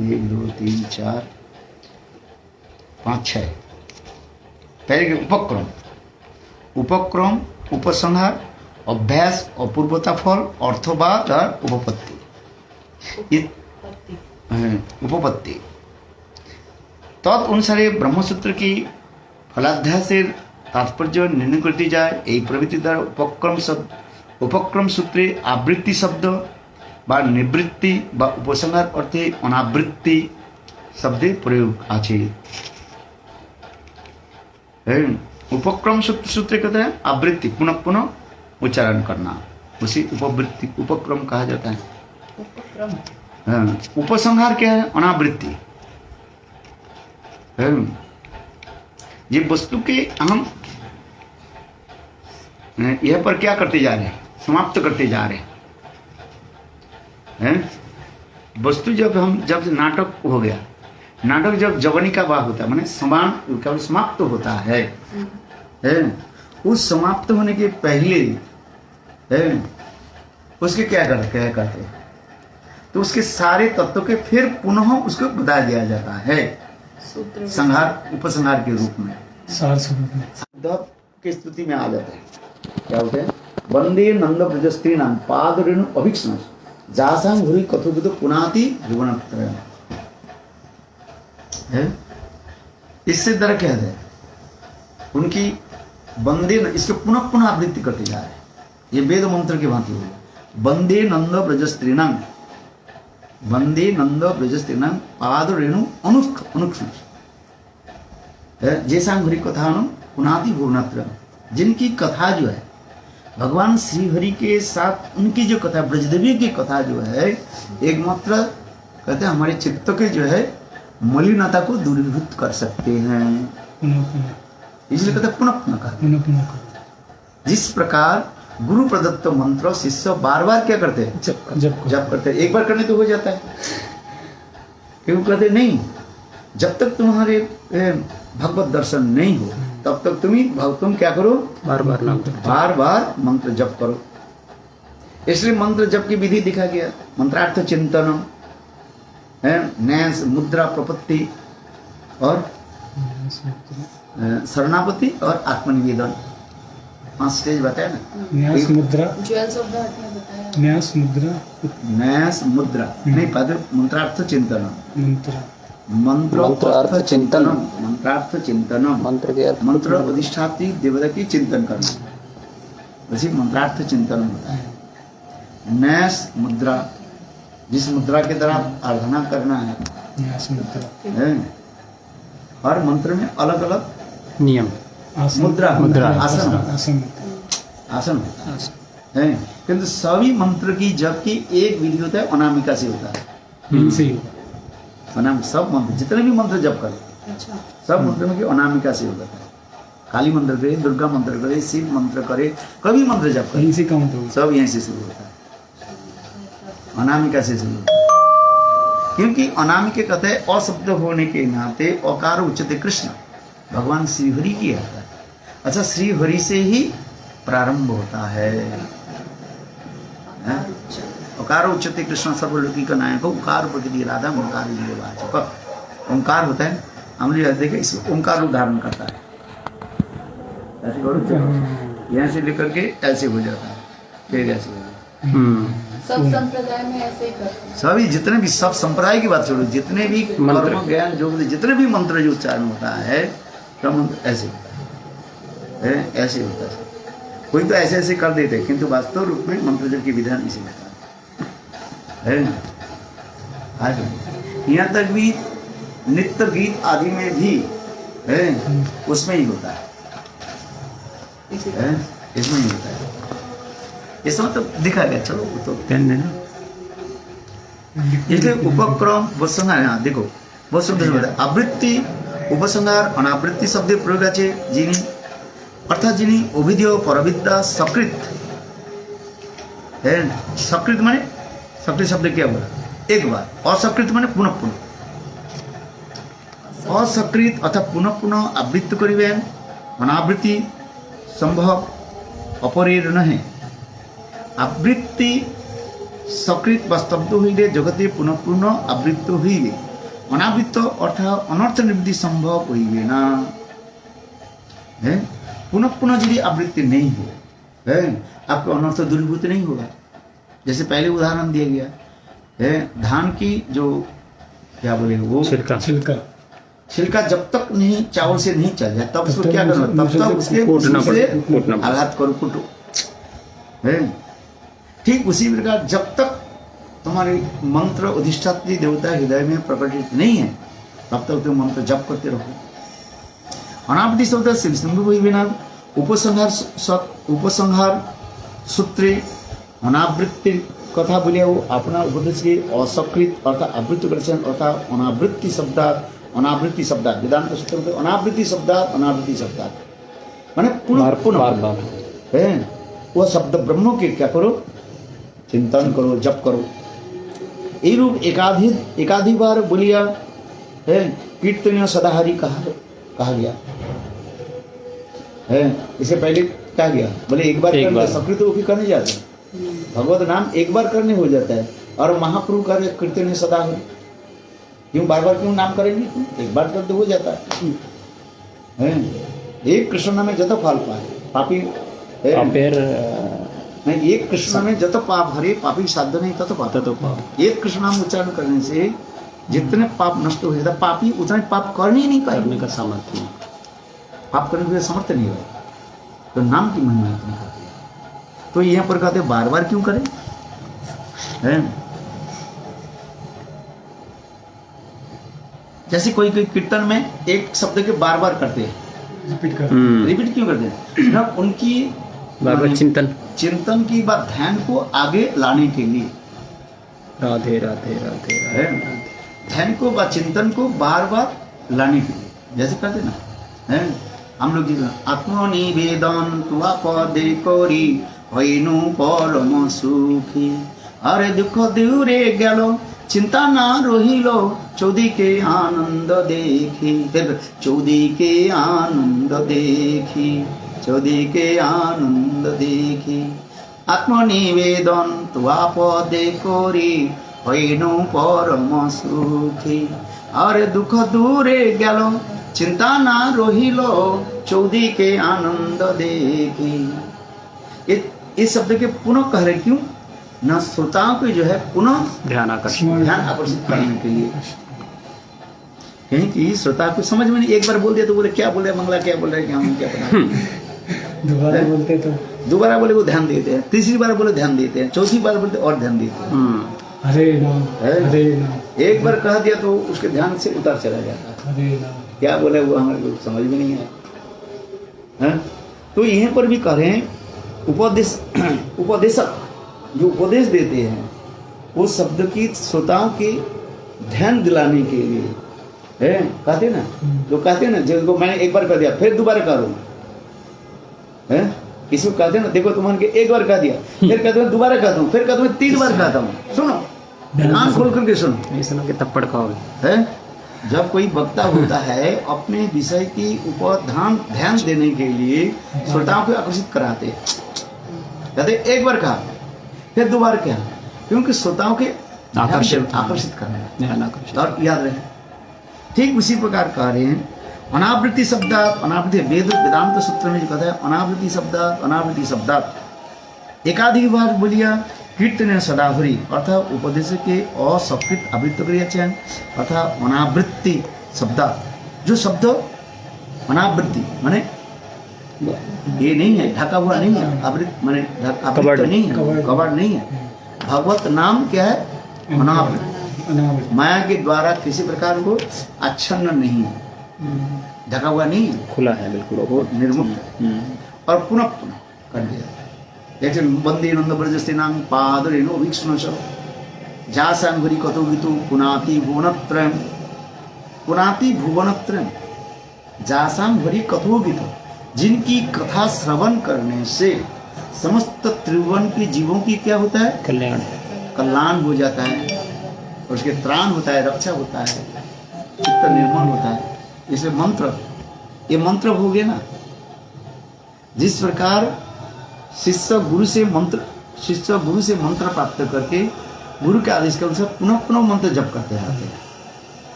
Speaker 1: 1 2 3 4 5 6। पहले के उपक्रम, उपक्रम, उपसंहार, अभ्यास, अपूर्वता फल, अर्थवाद और उपपत्ति। उपपत्ति तदनुसारे ब्रह्मसूत्र की फलाध्याय से तात्पर्य निर्णय कर दी जाए। यही प्रवृत्ति द्वारा उपक्रम सूत्रे आवृत्ति शब्द बा निवृत्ति बा उपसंहार अर्थे अनावृत्ति शब्दे प्रयोग आछे। उपक्रम सूत्र कहते हैं आवृत्ति, पुनः पुनः उच्चारण करना, उसी उपवृत्ति उपक्रम कहा जाता है। उपसंहार क्या है, अनावृत्ति। ये वस्तु के हम यह पर क्या करते जा रहे हैं, समाप्त करते जा रहे हैं। वस्तु जब नाटक हो गया, नाटक जब जवनी का वाह होता है, माने समान केवल समाप्त होता है, उस समाप्त होने के पहले है उसके क्या करते तो उसके सारे तत्वों के फिर पुनः उसको बता दिया जाता है
Speaker 4: सूत्र
Speaker 1: संहार उपसंहार के रूप में
Speaker 2: सार स्वरूप में
Speaker 1: शब्द की स्तुति में आ जाता है। क्या होता है? वंदे नंद ब्रजस्त्री नाम पाद रेणु अभिक्षण जासांग भूरि कथोपित पुनाति भुवनत्रयम् है। इससे दर क्या है उनकी वंदे इसके पुनः पुनः आवृत्ति करते जा रहे हैं। ये वेद मंत्र की भांति होगी। वंदे नंद ब्रजस्त्रीणां वंदे नंद ब्रजस्त्रीणां पाद रेणु अनुक्षण जैसा घुरी कथा पुनाति भुवनत्रयम् जिनकी कथा जो है भगवान श्री हरि के साथ उनकी जो कथा ब्रजदेवी की कथा जो है एकमात्र कहते हैं हमारे चित्त के जो है मलिनता को दूरीभूत कर सकते हैं।
Speaker 2: पुनः पुनः
Speaker 1: इसलिए कहते हैं पुनः पुनः कहते
Speaker 2: पुनः पुनः
Speaker 1: जिस प्रकार गुरु प्रदत्त मंत्र शिष्य बार बार क्या करते हैं जब करते हैं। एक बार करने तो हो जाता है क्यों कहते नहीं जब तक तुम्हारे भगवत दर्शन नहीं हो तब तक तुम क्या करो
Speaker 3: बार
Speaker 1: बार मंत्र जप करो। इसलिए मंत्र जप की विधि दिखा गया। मंत्रार्थ चिंतनम है न्यास मुद्रा प्रपत्ति और शरणापति और आत्मनिवेदन 5 स्टेज बताया ना।
Speaker 2: न्यास मुद्रा
Speaker 4: ज्वेल्स ऑफ द हार्ट में बताया
Speaker 2: न्यास मुद्रा
Speaker 1: न्यास मुद्रा नहीं पाते मंत्रार्थ चिंतनम
Speaker 2: मंत्र
Speaker 1: मंत्रार्थ चिंतनम मंत्रार्थ चिंतनम
Speaker 3: मंत्र के अर्थ
Speaker 1: मंत्र अधिष्ठात्री देवता की चिंतन करना वैसे मंत्रार्थ चिंतन होता है। न्यास मुद्रा जिस मुद्रा के द्वारा आराधना करना है
Speaker 2: न्यास मुद्रा
Speaker 1: है। हर मंत्र में अलग अलग
Speaker 3: नियम
Speaker 2: आसन
Speaker 1: मुद्रा आसन
Speaker 2: आसन
Speaker 1: आसन होता है किंतु सभी मंत्र की जप की एक विधि होता है अनामिका से होता है।
Speaker 2: इनसे ही होगा।
Speaker 1: अनाम सब मंत्र जितने भी मंत्र जप करें
Speaker 4: अच्छा
Speaker 1: सब मंत्र में अनामिका से होता है। काली मंत्र करे दुर्गा मंत्र करे शिव मंत्र करे कभी मंत्र जप करे
Speaker 2: कहीं से काउंट होगा।
Speaker 1: सब यहीं से शुरू होता है अनामिका से शुरू होता है। क्योंकि अनामिका कहते हैं अशब्द होने के नाते अकार उच्चते कृष्ण भगवान श्री हरि की आता है। अच्छा श्री हरि से ही प्रारंभ होता है। ओकार उच्चते कृष्ण सर्वलोकी का नायक ओंकार प्रकृति राधा ओंकार जीववाचक ओंकार होता है। हम लोग देखिए इस ओंकार रूप धारण करता है ऐसे करो यहाँ से लेकर के ऐसे हो जाता है फिर ऐसे हो जाता है।
Speaker 4: सब संप्रदाय में ऐसे ही करते हैं।
Speaker 1: सभी जितने भी सब संप्रदाय की बात छोड़ो जितने भी कर्म ज्ञान जो जितने भी मंत्र जो उच्चारण होता है सब मंत्र ऐसे होता है ऐसे होता है। कोई तो ऐसे ऐसे कर देते किंतु वास्तव रूप में मंत्र जप की विधान इसे होता है। यहाँ तक भी नृत्य गीत आदि में भी है उसमें ही होता है इसमें ही होता है। इसमें तो दिखा गया चलो वो तो इसलिए उपक्रम उपसंहार हाँ देखो बहुत सुंदर आवृत्ति उपसंहार अनावृत्ति शब्द प्रयोग আছে যিনি अर्थात যিনি অভিধেয় পরবিদ্যা सकृत है सकृत माने सकृत शब्द क्या बोला एक बार असकृत माने पुनः पुनः असकृत अर्थात पुनः पुनः आवृत्ति करिबेन अनावृत्ति संभव अपरेर नहे आवृत्ति सकृत व स्तब्ध हईले जगते पुनः पुनः आवृत्त हईले अनावृत्त अर्थात अनर्थ निवृत्ति संभव हईबे ना है। पुनः पुनः यदि आवृत्ति नहीं हो है आपको अनर्थ दूरीभूत नहीं होगा। जैसे पहले उदाहरण दिया गया है धान की जो क्या बोले वो छिलका जब तक नहीं चावल से नहीं चल जाए तब उसको क्या करना तब तक उसके आघात करो कुटो है। ठीक उसी प्रकार जब तक तुम्हारे मंत्र अधिष्ठात्री देवता हृदय में प्रकटित नहीं है तब तक तुम मंत्र जप करते रहो। अनावृत्ति शब्द सिंधु बिना उपसंहार सूत्रे अनावृत्ति कथा बोलिया वो अपना उपदेश के असकृत अर्थात आवृत्ति करें अर्थात अनावृत्ति शब्दात वेदांत सूत्र में अनावृत्ति शब्दात माने पुनः पुनः है वो शब्द ब्रह्म के क्या करो चिंतन करो जप करो। ये रूप एकाधिक बार बोलिया है कीर्तनीय सदाहरि कहा गया है। इससे पहले क्या किया, बोले एक बार करने सकृत तो वो करने जाते, भगवत नाम एक बार करने हो जाता है। और महाप्रभु कार्य कीर्तन सदा हो, क्यों बार बार क्यों नाम करेंगे, क्यों एक बार करते हो जाता है। एक कृष्ण नाम में जत फल पाए पापी नहीं, एक कृष्ण नाम में जत पाप हरे पापी साध्य नहीं तत पाप। एक कृष्ण नाम उच्चारण करने से जितने पाप नष्ट हो जाता, पापी उतने पाप करने ही नहीं पाएंगे का सामर्थ्य, पाप करने के सामर्थ्य नहीं होगा। तो नाम की महिमा इतनी खाती है। तो यहाँ पर कहते बार बार क्यों करें, है? जैसे कोई कोई कीर्तन में एक शब्द के बार बार करते हैं, रिपीट क्यों करते हैं ना, उनकी
Speaker 3: बार बार
Speaker 1: चिंतन की बात ध्यान को आगे लाने के लिए,
Speaker 3: राधे राधे राधे
Speaker 1: है, ध्यान को व चिंतन को बार बार लाने के लिए, जैसे कहते ना, है हम लोग आत्मनिवेदन तुआ पदे करी हईनु परम सुखी, अरे दुख दूरे गेलो चिंता ना रहिलो चौदी के आनंद देखी, फिर चौदी के आनंद देखी, चौदी के आनंद देखी, आत्मनिवेदन तुआ पदे करी हईनु परम सुखी, अरे दुख दूरे गेलो चिंता ना रहिलो चौदी के आनंद देखी। इस शब्द के पुनः कह रहे क्यों न, श्रोताओं को जो है पुनः ध्यान आकर्षित करने के लिए, कहीं कि श्रोता को समझ में नहीं, एक बार बोल दिया तो बोले क्या बोल रहे मंगला, क्या बोल रहे, क्या हम क्या पता,
Speaker 2: दोबारा बोलते तो
Speaker 1: दोबारा बोले वो ध्यान देते हैं, तीसरी बार बोले ध्यान देते हैं, चौथी बार बोलते और ध्यान देते हैं।
Speaker 2: हरे राम हरे राम,
Speaker 1: एक बार कह दिया तो उसके ध्यान से उतार चला जाता है,
Speaker 2: हरे राम
Speaker 1: क्या बोले वो हमारे को समझ में नहीं आया। तो यहाँ पर भी कह रहे हैं उपदेशक जो उपदेश देते हैं वो शब्द की श्रोताओं के ध्यान दिलाने के लिए है, कहते ना, जो कहते ना जिनको मैंने एक बार कह दिया फिर दोबारा करूँ, है इसको कहते ना, देखो तुम्हारे एक बार कह दिया फिर कहते हैं दोबारा कहता हूँ, फिर कहता हूँ 3 बार कहता हूँ, सुनो आंख खोल करके सुनो,
Speaker 3: के थप्पड़ खाओगे,
Speaker 1: है। जब कोई वक्ता होता है अपने विषय की ऊपर ध्यान देने के लिए श्रोताओं को आकर्षित कराते, कहते एक बार कहा फिर 2 बार क्या, क्योंकि श्रोताओं के आकर्षित करना और याद रहे। ठीक उसी प्रकार कह रहे हैं अनावृत्ति शब्दात, अनावृत्ति वेदांत सूत्र में जो कहता है अनावृत्ति शब्दात एकाधिक बार बोलिया कीर्तन सदाहरी, अर्थात उपदेश के असकृत आवृत्त क्रिया चयन, अर्थात अनावृत्ति शब्दात, जो शब्द अनावृत्ति माने ये नहीं है, ढका हुआ नहीं है, आवृत्त माने आवृत्त नहीं है, कवर नहीं है। भगवत नाम क्या है, अनावृत, माया के द्वारा किसी प्रकार को आच्छन्न नहीं है, ढका हुआ नहीं है,
Speaker 3: खुला है बिल्कुल,
Speaker 1: वो निर्मुक्त और पुनः कर दिया। जैसे वंदे नंद ब्रजस्ते नाम पादरेणो वीक्षण जासांगरी कतो गीतो पुनाति भुवनत्रयम्, पुनाति भुवनत्रयम्, जासांगरी कतो गीतो, जिनकी कथा श्रवण करने से समस्त त्रिभुवन के जीवों की क्या होता है, कल्याण हो जाता है, और उसके त्राण होता है, रक्षा होता है, चित्त निर्मल होता है। इसलिए मंत्र, ये मंत्र हो गए ना, जिस प्रकार शिष्य गुरु से मंत्र प्राप्त करके गुरु के आदेश के अनुसार पुनः पुनः मंत्र जप करते रहते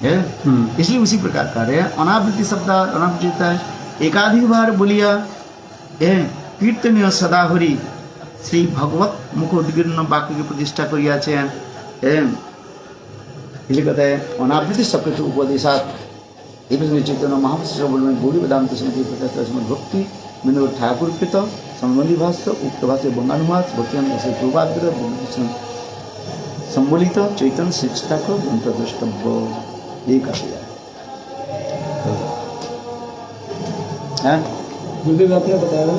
Speaker 1: हैं, इसलिए उसी प्रकार कर रहे हैं। अनावृत्ति शब्द अनावृत्ति है, एकाधिक बार बोलिया कीर्तनीय सदाहरी श्री भगवत मुख उद्गीर्ण वाक्य की प्रतिष्ठा करिया चयन, इसलिए कहते हैं अनावृत्ति शब्द उपदेशात चैतन्य महापुरुष में गौरी वेदांत समिति भक्ति विनोद ठाकुर कृत संबंधी भाष्य उक्त भाष्य बंगानुवाद भक्तियान से पूर्वाग्र संबोलित चैतन्य शिक्षता को मंत्र द्रष्टव्य, ये कहा है।
Speaker 2: गुरुदेव आपने बताया ना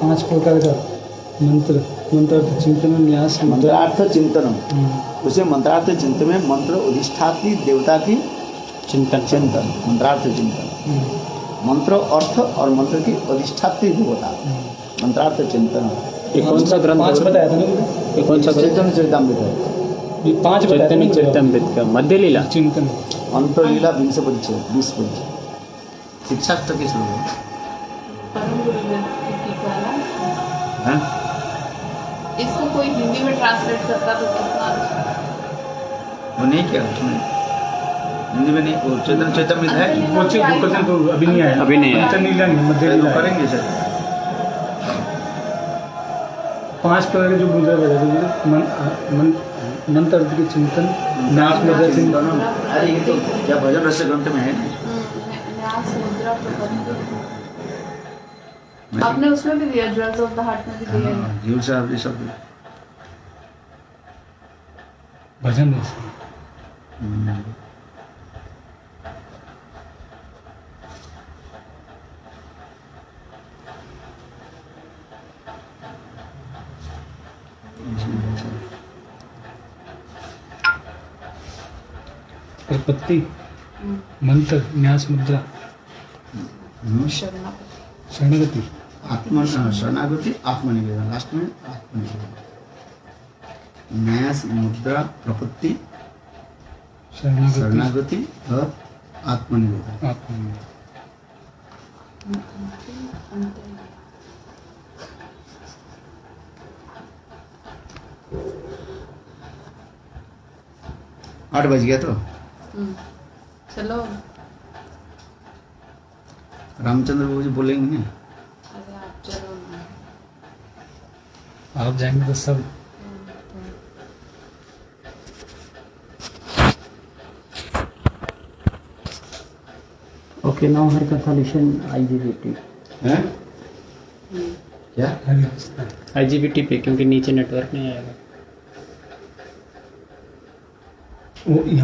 Speaker 2: 5 प्रकार का मंत्रार्थ चिंतन न्यास,
Speaker 1: मंत्रार्थ चिंतन, उसे मंत्रार्थ चिंतन में मंत्र अधिष्ठात्री देवता की चिंतन मंत्रार्थ चिंतन, मंत्र अर्थ और मंत्र की अधिष्ठात्री देवता, मंत्रार्थ चिंतन।
Speaker 3: ये कौन सा ग्रंथ
Speaker 2: 5 बताया था ना,
Speaker 3: ये कौन सा
Speaker 1: चैतन्य चरितामृत है,
Speaker 2: ये 5
Speaker 3: चैतन्य चरितामृत का मध्य लीला
Speaker 2: चिंतन,
Speaker 1: अंतर लीला 20 परिचय 20 परिचय शिक्षाष्टक के श्लोक
Speaker 4: परम गुरु की कला।
Speaker 1: हैं?
Speaker 4: इसको कोई हिंदी में ट्रांसलेट करता तो कितना अच्छा।
Speaker 1: वो नहीं किया उसने हिंदी में नहीं, वो चेतन चेतन है कि
Speaker 2: वो कथन तो अभी नहीं आया,
Speaker 3: अभी नहीं आया।
Speaker 2: पंचम लीला नहीं, मध्य
Speaker 1: शायद वो
Speaker 2: लीला है।
Speaker 1: करेंगे सर।
Speaker 2: 5 प्रकार के जो मुद्रा बता मंत्र अर्थ के चिंतन, न्यास मुद्रा चिंतन।
Speaker 1: अरे ये तो क्या भजन रस ग्रंथ में है।
Speaker 4: न्यास मुद्रा प्रबंध आपने उसमें भी दिया, ज्वेल्स ऑफ द हार्ट में भी दिया है।
Speaker 1: जीव साहब ये सब
Speaker 2: भजन रस। प्रपत्ति, मंत्र, न्यास मुद्रा,
Speaker 4: शरणागति।
Speaker 2: शरणागति,
Speaker 1: आत्मा शरणागति आत्मनिवेदन, लास्ट में आत्मनिवेदन, न्यास मुद्रा प्रपत्ति
Speaker 2: शरणागति,
Speaker 1: शरणागति और आत्मनिवेदन।
Speaker 2: आत्मा।
Speaker 1: आठ बज गया तो
Speaker 4: चलो।
Speaker 1: रामचंद्र बाबू जी बोलेंगे नहीं।
Speaker 4: अरे आप चलो ना।
Speaker 2: आप जाएंगे तो सब।
Speaker 3: ओके, नाउ हर कथा लिसन IGBT।
Speaker 1: हैं? क्या?
Speaker 3: IGBT पे, क्योंकि नीचे नेटवर्क नहीं आएगा।
Speaker 2: वो